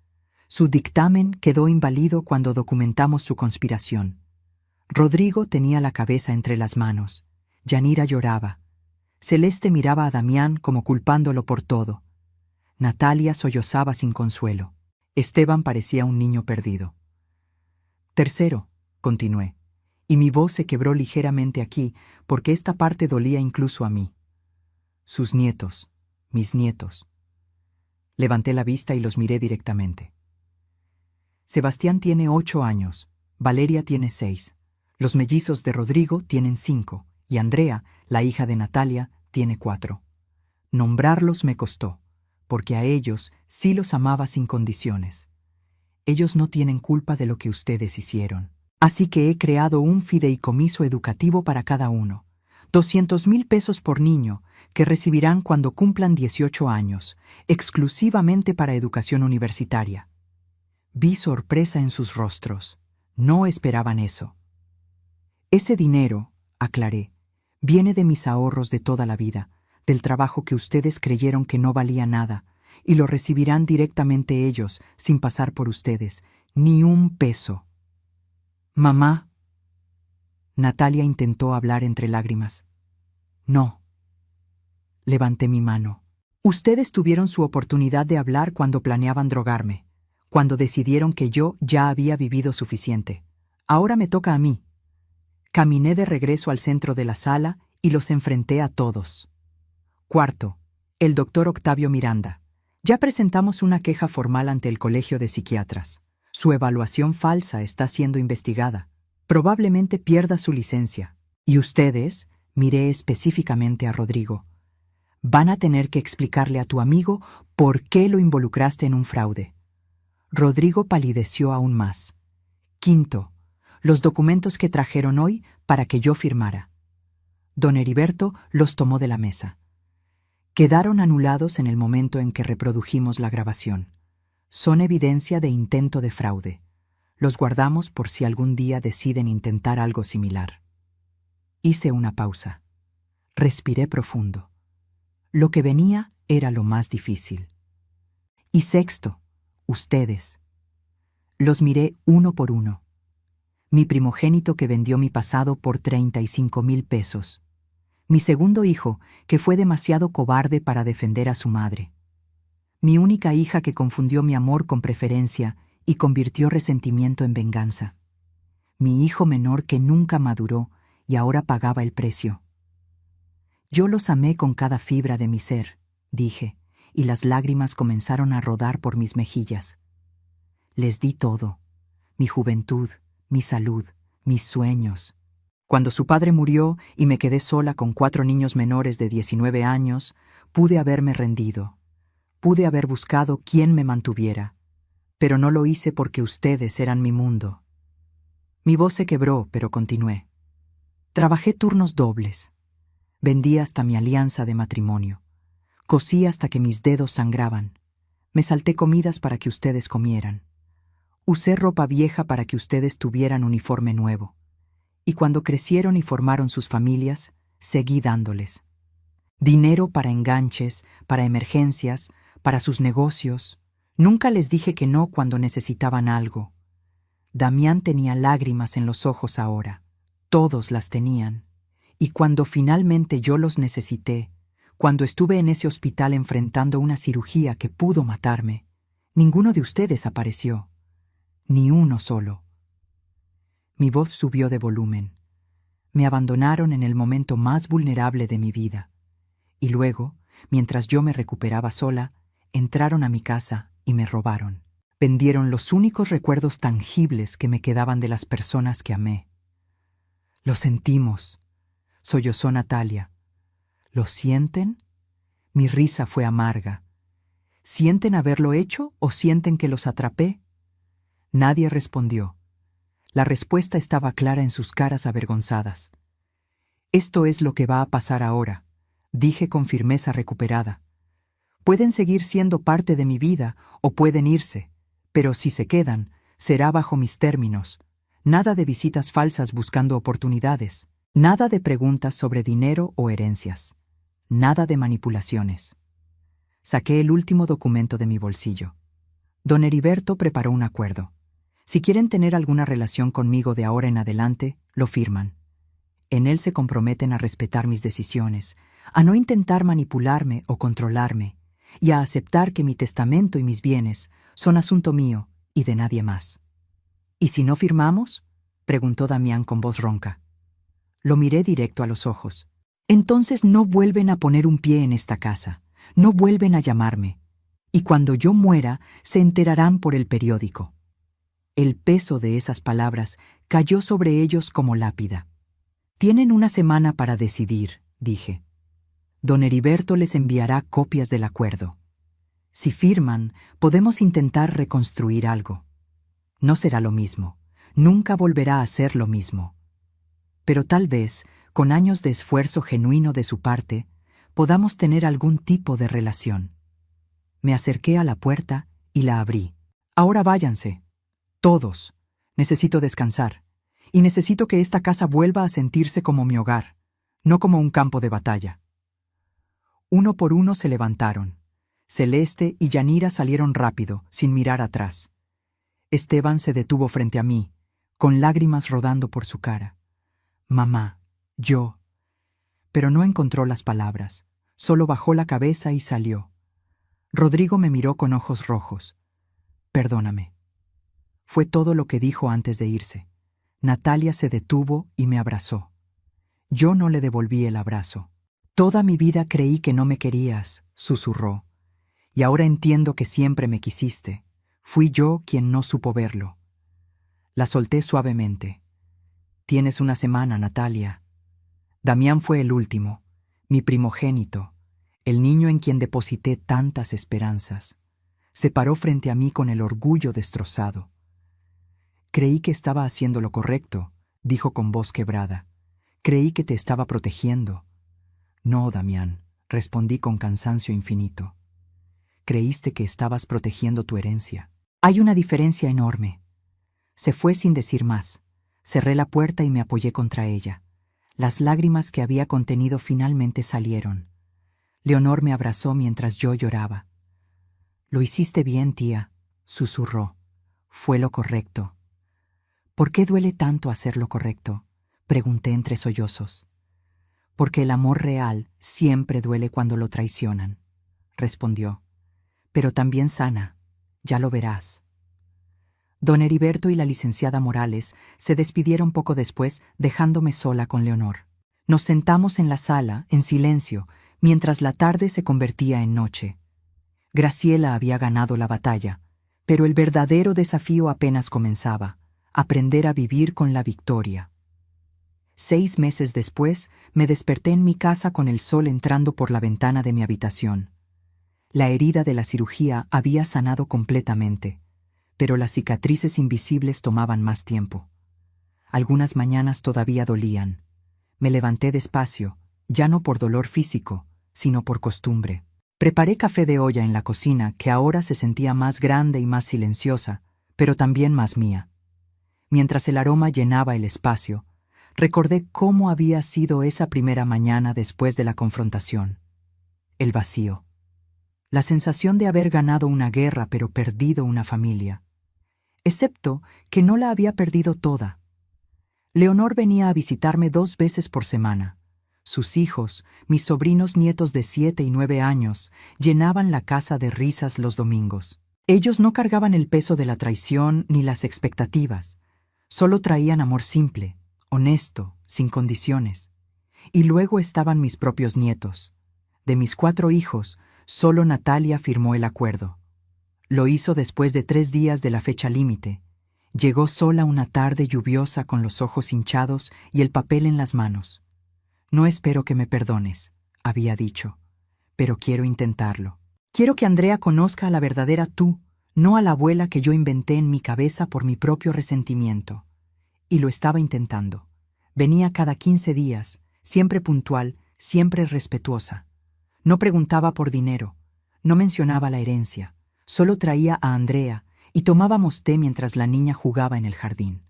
Su dictamen quedó inválido cuando documentamos su conspiración. Rodrigo tenía la cabeza entre las manos. Yanira lloraba. Celeste miraba a Damián como culpándolo por todo. Natalia sollozaba sin consuelo. Esteban parecía un niño perdido. Tercero, continué, y mi voz se quebró ligeramente aquí porque esta parte dolía incluso a mí. Sus nietos, mis nietos. Levanté la vista y los miré directamente. Sebastián tiene 8 años, Valeria tiene 6, los mellizos de Rodrigo tienen 5 y Andrea, la hija de Natalia, tiene 4. Nombrarlos me costó, porque a ellos sí los amaba sin condiciones. Ellos no tienen culpa de lo que ustedes hicieron. Así que he creado un fideicomiso educativo para cada uno. 200,000 pesos por niño, que recibirán cuando cumplan 18 años, exclusivamente para educación universitaria. Vi sorpresa en sus rostros. No esperaban eso. Ese dinero, aclaré, viene de mis ahorros de toda la vida, del trabajo que ustedes creyeron que no valía nada, y lo recibirán directamente ellos, sin pasar por ustedes, ni un peso. Mamá. Natalia intentó hablar entre lágrimas. No. Levanté mi mano. Ustedes tuvieron su oportunidad de hablar cuando planeaban drogarme, cuando decidieron que yo ya había vivido suficiente. Ahora me toca a mí. Caminé de regreso al centro de la sala y los enfrenté a todos. Cuarto, el doctor Octavio Miranda. Ya presentamos una queja formal ante el Colegio de Psiquiatras. Su evaluación falsa está siendo investigada. Probablemente pierda su licencia. Y ustedes, miré específicamente a Rodrigo, van a tener que explicarle a tu amigo por qué lo involucraste en un fraude. Rodrigo palideció aún más. Quinto, los documentos que trajeron hoy para que yo firmara. Don Heriberto los tomó de la mesa. Quedaron anulados en el momento en que reprodujimos la grabación. Son evidencia de intento de fraude. Los guardamos por si algún día deciden intentar algo similar. Hice una pausa. Respiré profundo. Lo que venía era lo más difícil. Y sexto, ustedes. Los miré uno por uno. Mi primogénito que vendió mi pasado por 35,000 pesos. Mi segundo hijo, que fue demasiado cobarde para defender a su madre. Mi única hija que confundió mi amor con preferencia y convirtió resentimiento en venganza. Mi hijo menor que nunca maduró y ahora pagaba el precio. Yo los amé con cada fibra de mi ser, dije, y las lágrimas comenzaron a rodar por mis mejillas. Les di todo, mi juventud, mi salud, mis sueños. Cuando su padre murió y me quedé sola con 4 niños menores de 19 años, pude haberme rendido. Pude haber buscado quien me mantuviera, pero no lo hice porque ustedes eran mi mundo. Mi voz se quebró, pero continué. Trabajé turnos dobles. Vendí hasta mi alianza de matrimonio. Cosí hasta que mis dedos sangraban. Me salté comidas para que ustedes comieran. Usé ropa vieja para que ustedes tuvieran uniforme nuevo. Y cuando crecieron y formaron sus familias, seguí dándoles. Dinero para enganches, para emergencias, para sus negocios. Nunca les dije que no cuando necesitaban algo. Damián tenía lágrimas en los ojos ahora. Todos las tenían. Y cuando finalmente yo los necesité, cuando estuve en ese hospital enfrentando una cirugía que pudo matarme, ninguno de ustedes apareció. Ni uno solo. Mi voz subió de volumen. Me abandonaron en el momento más vulnerable de mi vida. Y luego, mientras yo me recuperaba sola, entraron a mi casa y me robaron. Vendieron los únicos recuerdos tangibles que me quedaban de las personas que amé. Lo sentimos, sollozó Natalia. ¿Lo sienten? Mi risa fue amarga. ¿Sienten haberlo hecho o sienten que los atrapé? Nadie respondió. La respuesta estaba clara en sus caras avergonzadas. Esto es lo que va a pasar ahora, dije con firmeza recuperada. Pueden seguir siendo parte de mi vida o pueden irse, pero si se quedan, será bajo mis términos. Nada de visitas falsas buscando oportunidades, nada de preguntas sobre dinero o herencias, nada de manipulaciones. Saqué el último documento de mi bolsillo. Don Heriberto preparó un acuerdo. Si quieren tener alguna relación conmigo de ahora en adelante, lo firman. En él se comprometen a respetar mis decisiones, a no intentar manipularme o controlarme, y a aceptar que mi testamento y mis bienes son asunto mío y de nadie más. ¿Y si no firmamos?, preguntó Damián con voz ronca. Lo miré directo a los ojos. Entonces no vuelven a poner un pie en esta casa, no vuelven a llamarme, y cuando yo muera se enterarán por el periódico. El peso de esas palabras cayó sobre ellos como lápida. Tienen una semana para decidir, dije. Don Heriberto les enviará copias del acuerdo. Si firman, podemos intentar reconstruir algo. No será lo mismo, nunca volverá a ser lo mismo. Pero tal vez, con años de esfuerzo genuino de su parte, podamos tener algún tipo de relación. Me acerqué a la puerta y la abrí. Ahora váyanse. Todos. Necesito descansar. Y necesito que esta casa vuelva a sentirse como mi hogar, no como un campo de batalla. Uno por uno se levantaron. Celeste y Yanira salieron rápido, sin mirar atrás. Esteban se detuvo frente a mí, con lágrimas rodando por su cara. Mamá, yo. Pero no encontró las palabras, solo bajó la cabeza y salió. Rodrigo me miró con ojos rojos. Perdóname. Fue todo lo que dijo antes de irse. Natalia se detuvo y me abrazó. Yo no le devolví el abrazo. Toda mi vida creí que no me querías, susurró. Y ahora entiendo que siempre me quisiste. Fui yo quien no supo verlo. La solté suavemente. Tienes una semana, Natalia. Damián fue el último, mi primogénito, el niño en quien deposité tantas esperanzas. Se paró frente a mí con el orgullo destrozado. Creí que estaba haciendo lo correcto, dijo con voz quebrada. Creí que te estaba protegiendo. No, Damián, respondí con cansancio infinito. Creíste que estabas protegiendo tu herencia. Hay una diferencia enorme. Se fue sin decir más. Cerré la puerta y me apoyé contra ella. Las lágrimas que había contenido finalmente salieron. Leonor me abrazó mientras yo lloraba. Lo hiciste bien, tía, susurró. Fue lo correcto. ¿Por qué duele tanto hacer lo correcto?, pregunté entre sollozos. Porque el amor real siempre duele cuando lo traicionan, respondió. Pero también sana, ya lo verás. Don Heriberto y la licenciada Morales se despidieron poco después, dejándome sola con Leonor. Nos sentamos en la sala, en silencio, mientras la tarde se convertía en noche. Graciela había ganado la batalla, pero el verdadero desafío apenas comenzaba: aprender a vivir con la victoria. 6 meses después, me desperté en mi casa con el sol entrando por la ventana de mi habitación. La herida de la cirugía había sanado completamente, pero las cicatrices invisibles tomaban más tiempo. Algunas mañanas todavía dolían. Me levanté despacio, ya no por dolor físico, sino por costumbre. Preparé café de olla en la cocina, que ahora se sentía más grande y más silenciosa, pero también más mía. Mientras el aroma llenaba el espacio, recordé cómo había sido esa primera mañana después de la confrontación. El vacío. La sensación de haber ganado una guerra pero perdido una familia. Excepto que no la había perdido toda. Leonor venía a visitarme 2 veces por semana. Sus hijos, mis sobrinos nietos de 7 y 9 años, llenaban la casa de risas los domingos. Ellos no cargaban el peso de la traición ni las expectativas. Solo traían amor simple, honesto, sin condiciones. Y luego estaban mis propios nietos. De mis 4 hijos, solo Natalia firmó el acuerdo. Lo hizo después de 3 días de la fecha límite. Llegó sola una tarde lluviosa con los ojos hinchados y el papel en las manos. No espero que me perdones, había dicho, pero quiero intentarlo. Quiero que Andrea conozca a la verdadera tú, no a la abuela que yo inventé en mi cabeza por mi propio resentimiento. Y lo estaba intentando. Venía cada 15 días, siempre puntual, siempre respetuosa. No preguntaba por dinero, no mencionaba la herencia, solo traía a Andrea y tomábamos té mientras la niña jugaba en el jardín.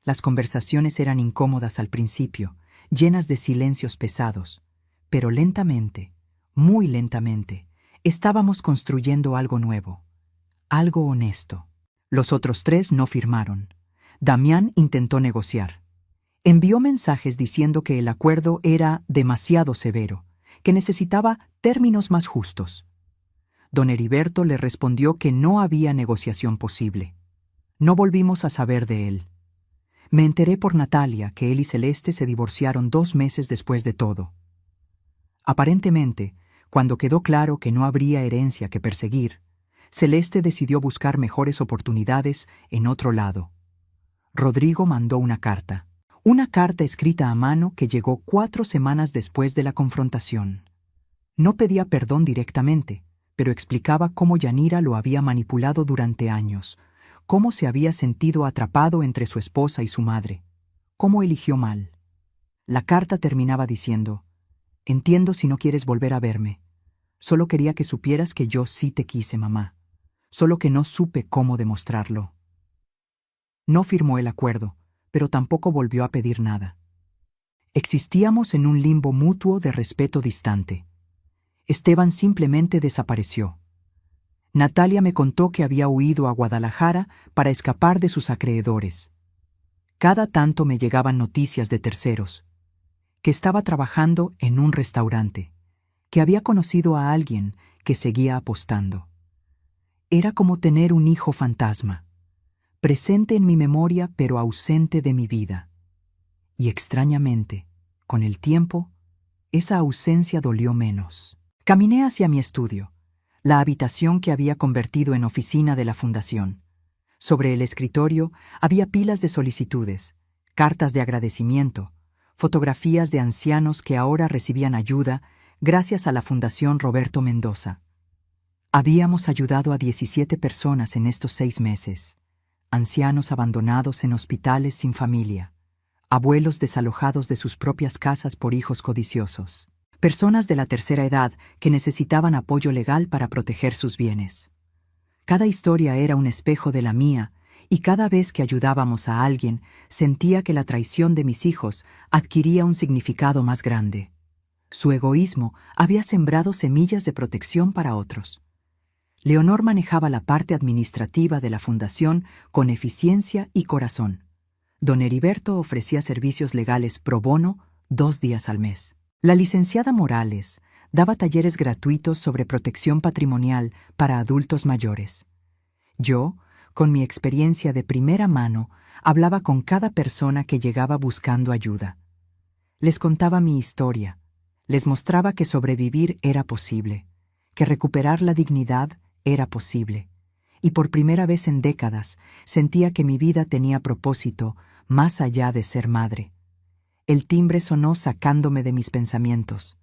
Las conversaciones eran incómodas al principio, llenas de silencios pesados, pero lentamente, muy lentamente, estábamos construyendo algo nuevo, algo honesto. Los otros 3 no firmaron. Damián intentó negociar. Envió mensajes diciendo que el acuerdo era demasiado severo, que necesitaba términos más justos. Don Heriberto le respondió que no había negociación posible. No volvimos a saber de él. Me enteré por Natalia que él y Celeste se divorciaron 2 meses después de todo. Aparentemente, cuando quedó claro que no habría herencia que perseguir, Celeste decidió buscar mejores oportunidades en otro lado. Rodrigo mandó una carta escrita a mano que llegó 4 semanas después de la confrontación. No pedía perdón directamente, pero explicaba cómo Yanira lo había manipulado durante años, cómo se había sentido atrapado entre su esposa y su madre, cómo eligió mal. La carta terminaba diciendo: «Entiendo si no quieres volver a verme. Solo quería que supieras que yo sí te quise, mamá. Solo que no supe cómo demostrarlo». No firmó el acuerdo, pero tampoco volvió a pedir nada. Existíamos en un limbo mutuo de respeto distante. Esteban simplemente desapareció. Natalia me contó que había huido a Guadalajara para escapar de sus acreedores. Cada tanto me llegaban noticias de terceros, que estaba trabajando en un restaurante, que había conocido a alguien que seguía apostando. Era como tener un hijo fantasma, presente en mi memoria pero ausente de mi vida. Y extrañamente, con el tiempo, esa ausencia dolió menos. Caminé hacia mi estudio, la habitación que había convertido en oficina de la fundación. Sobre el escritorio había pilas de solicitudes, cartas de agradecimiento, fotografías de ancianos que ahora recibían ayuda gracias a la Fundación Roberto Mendoza. Habíamos ayudado a 17 personas en estos 6 meses, ancianos abandonados en hospitales sin familia, abuelos desalojados de sus propias casas por hijos codiciosos, personas de la tercera edad que necesitaban apoyo legal para proteger sus bienes. Cada historia era un espejo de la mía, y cada vez que ayudábamos a alguien, sentía que la traición de mis hijos adquiría un significado más grande. Su egoísmo había sembrado semillas de protección para otros. Leonor manejaba la parte administrativa de la fundación con eficiencia y corazón. Don Heriberto ofrecía servicios legales pro bono 2 días al mes. La licenciada Morales daba talleres gratuitos sobre protección patrimonial para adultos mayores. Yo, con mi experiencia de primera mano, hablaba con cada persona que llegaba buscando ayuda. Les contaba mi historia, les mostraba que sobrevivir era posible, que recuperar la dignidad era posible, y por primera vez en décadas sentía que mi vida tenía propósito más allá de ser madre. El timbre sonó sacándome de mis pensamientos.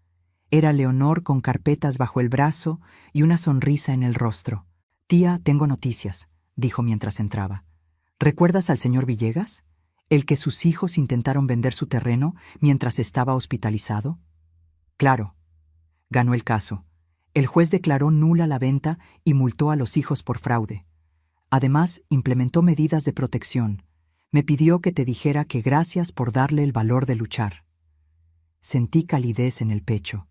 Era Leonor con carpetas bajo el brazo y una sonrisa en el rostro. «Tía, tengo noticias», dijo mientras entraba. «¿Recuerdas al señor Villegas? ¿El que sus hijos intentaron vender su terreno mientras estaba hospitalizado?» «Claro». Ganó el caso. El juez declaró nula la venta y multó a los hijos por fraude. Además, implementó medidas de protección. Me pidió que te dijera que gracias por darle el valor de luchar. Sentí calidez en el pecho.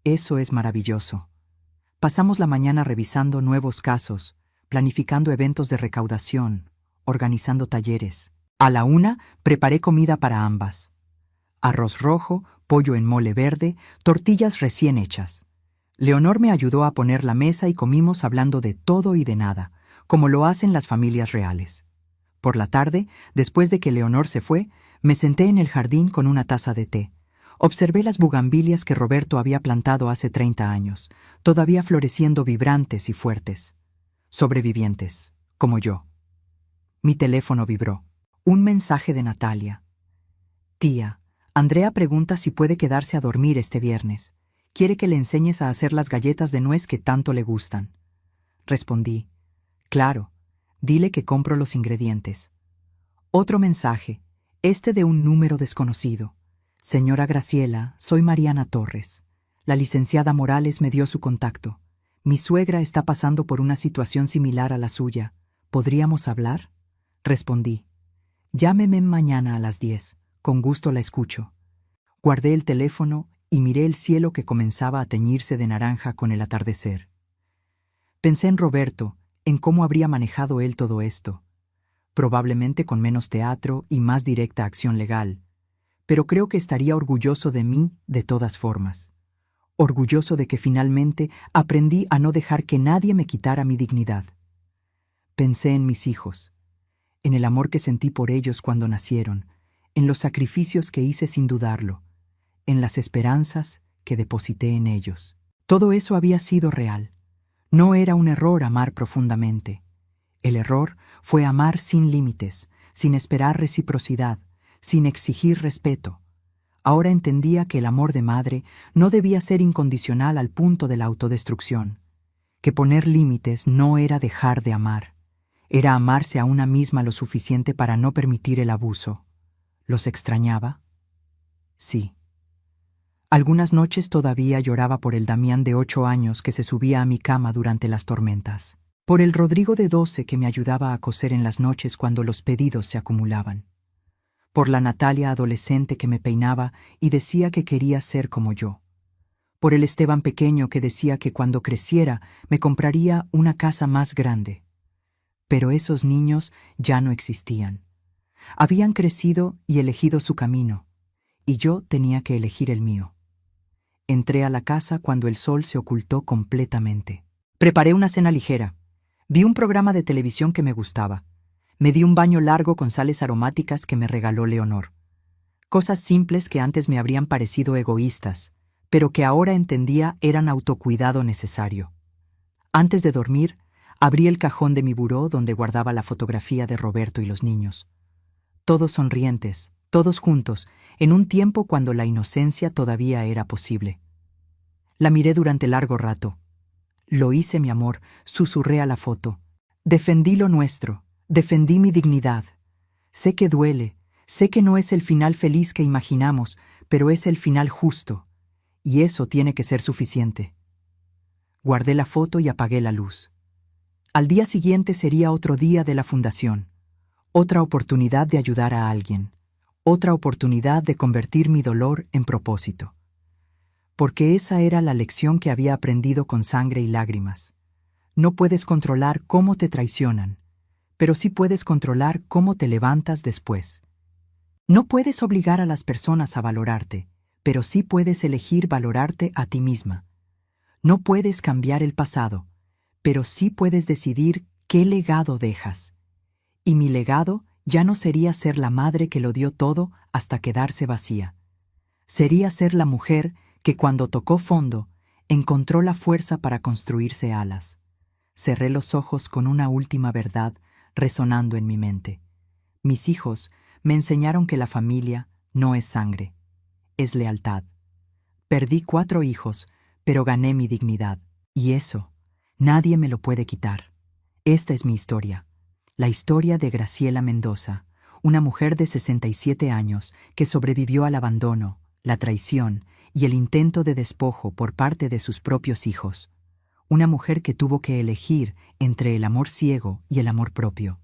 Eso es maravilloso. Pasamos la mañana revisando nuevos casos, planificando eventos de recaudación, organizando talleres. A la 1 preparé comida para ambas. Arroz rojo, pollo en mole verde, tortillas recién hechas. Leonor me ayudó a poner la mesa y comimos hablando de todo y de nada, como lo hacen las familias reales. Por la tarde, después de que Leonor se fue, me senté en el jardín con una taza de té. Observé las bugambilias que Roberto había plantado hace 30 años, todavía floreciendo vibrantes y fuertes. Sobrevivientes, como yo. Mi teléfono vibró. Un mensaje de Natalia. «Tía, Andrea pregunta si puede quedarse a dormir este viernes. Quiere que le enseñes a hacer las galletas de nuez que tanto le gustan». Respondí. «Claro, dile que compro los ingredientes». Otro mensaje, este de un número desconocido. «Señora Graciela, soy Mariana Torres. La licenciada Morales me dio su contacto. Mi suegra está pasando por una situación similar a la suya. ¿Podríamos hablar?» Respondí. «Llámeme mañana a las 10. Con gusto la escucho». Guardé el teléfono y miré el cielo que comenzaba a teñirse de naranja con el atardecer. Pensé en Roberto, en cómo habría manejado él todo esto. Probablemente con menos teatro y más directa acción legal. Pero creo que estaría orgulloso de mí de todas formas. Orgulloso de que finalmente aprendí a no dejar que nadie me quitara mi dignidad. Pensé en mis hijos, en el amor que sentí por ellos cuando nacieron, en los sacrificios que hice sin dudarlo, en las esperanzas que deposité en ellos. Todo eso había sido real. No era un error amar profundamente. El error fue amar sin límites, sin esperar reciprocidad, sin exigir respeto. Ahora entendía que el amor de madre no debía ser incondicional al punto de la autodestrucción, que poner límites no era dejar de amar, era amarse a una misma lo suficiente para no permitir el abuso. ¿Los extrañaba? Sí. Algunas noches todavía lloraba por el Damián de 8 años que se subía a mi cama durante las tormentas, por el Rodrigo de 12 que me ayudaba a coser en las noches cuando los pedidos se acumulaban, por la Natalia adolescente que me peinaba y decía que quería ser como yo, por el Esteban pequeño que decía que cuando creciera me compraría una casa más grande. Pero esos niños ya no existían. Habían crecido y elegido su camino, y yo tenía que elegir el mío. Entré a la casa cuando el sol se ocultó completamente. Preparé una cena ligera. Vi un programa de televisión que me gustaba. Me di un baño largo con sales aromáticas que me regaló Leonor. Cosas simples que antes me habrían parecido egoístas, pero que ahora entendía eran autocuidado necesario. Antes de dormir, abrí el cajón de mi buró donde guardaba la fotografía de Roberto y los niños. Todos sonrientes, todos juntos, en un tiempo cuando la inocencia todavía era posible. La miré durante largo rato. «Lo hice, mi amor», susurré a la foto. «Defendí lo nuestro, defendí mi dignidad. Sé que duele, sé que no es el final feliz que imaginamos, pero es el final justo, y eso tiene que ser suficiente». Guardé la foto y apagué la luz. Al día siguiente sería otro día de la fundación, otra oportunidad de ayudar a alguien, otra oportunidad de convertir mi dolor en propósito. Porque esa era la lección que había aprendido con sangre y lágrimas. No puedes controlar cómo te traicionan, pero sí puedes controlar cómo te levantas después. No puedes obligar a las personas a valorarte, pero sí puedes elegir valorarte a ti misma. No puedes cambiar el pasado, pero sí puedes decidir qué legado dejas. Y mi legado ya no sería ser la madre que lo dio todo hasta quedarse vacía. Sería ser la mujer que cuando tocó fondo, encontró la fuerza para construirse alas. Cerré los ojos con una última verdad resonando en mi mente. Mis hijos me enseñaron que la familia no es sangre, es lealtad. Perdí 4 hijos, pero gané mi dignidad. Y eso, nadie me lo puede quitar. Esta es mi historia. La historia de Graciela Mendoza, una mujer de 67 años que sobrevivió al abandono, la traición y el intento de despojo por parte de sus propios hijos. Una mujer que tuvo que elegir entre el amor ciego y el amor propio.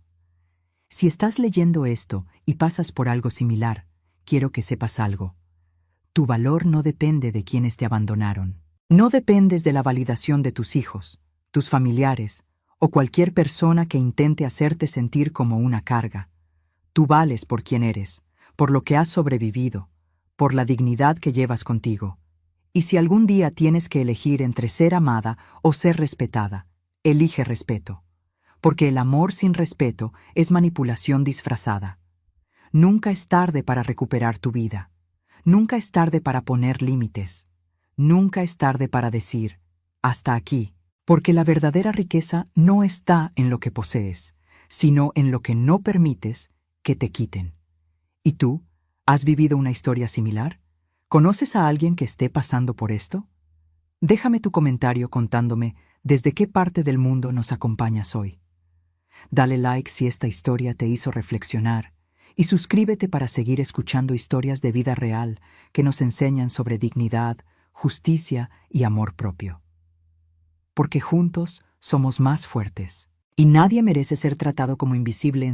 Si estás leyendo esto y pasas por algo similar, quiero que sepas algo. Tu valor no depende de quienes te abandonaron. No dependes de la validación de tus hijos, tus familiares o cualquier persona que intente hacerte sentir como una carga. Tú vales por quien eres, por lo que has sobrevivido, por la dignidad que llevas contigo. Y si algún día tienes que elegir entre ser amada o ser respetada, elige respeto, porque el amor sin respeto es manipulación disfrazada. Nunca es tarde para recuperar tu vida. Nunca es tarde para poner límites. Nunca es tarde para decir, hasta aquí, porque la verdadera riqueza no está en lo que posees, sino en lo que no permites que te quiten. ¿Y tú? ¿Has vivido una historia similar? ¿Conoces a alguien que esté pasando por esto? Déjame tu comentario contándome desde qué parte del mundo nos acompañas hoy. Dale like si esta historia te hizo reflexionar y suscríbete para seguir escuchando historias de vida real que nos enseñan sobre dignidad, justicia y amor propio. Porque juntos somos más fuertes y nadie merece ser tratado como invisible en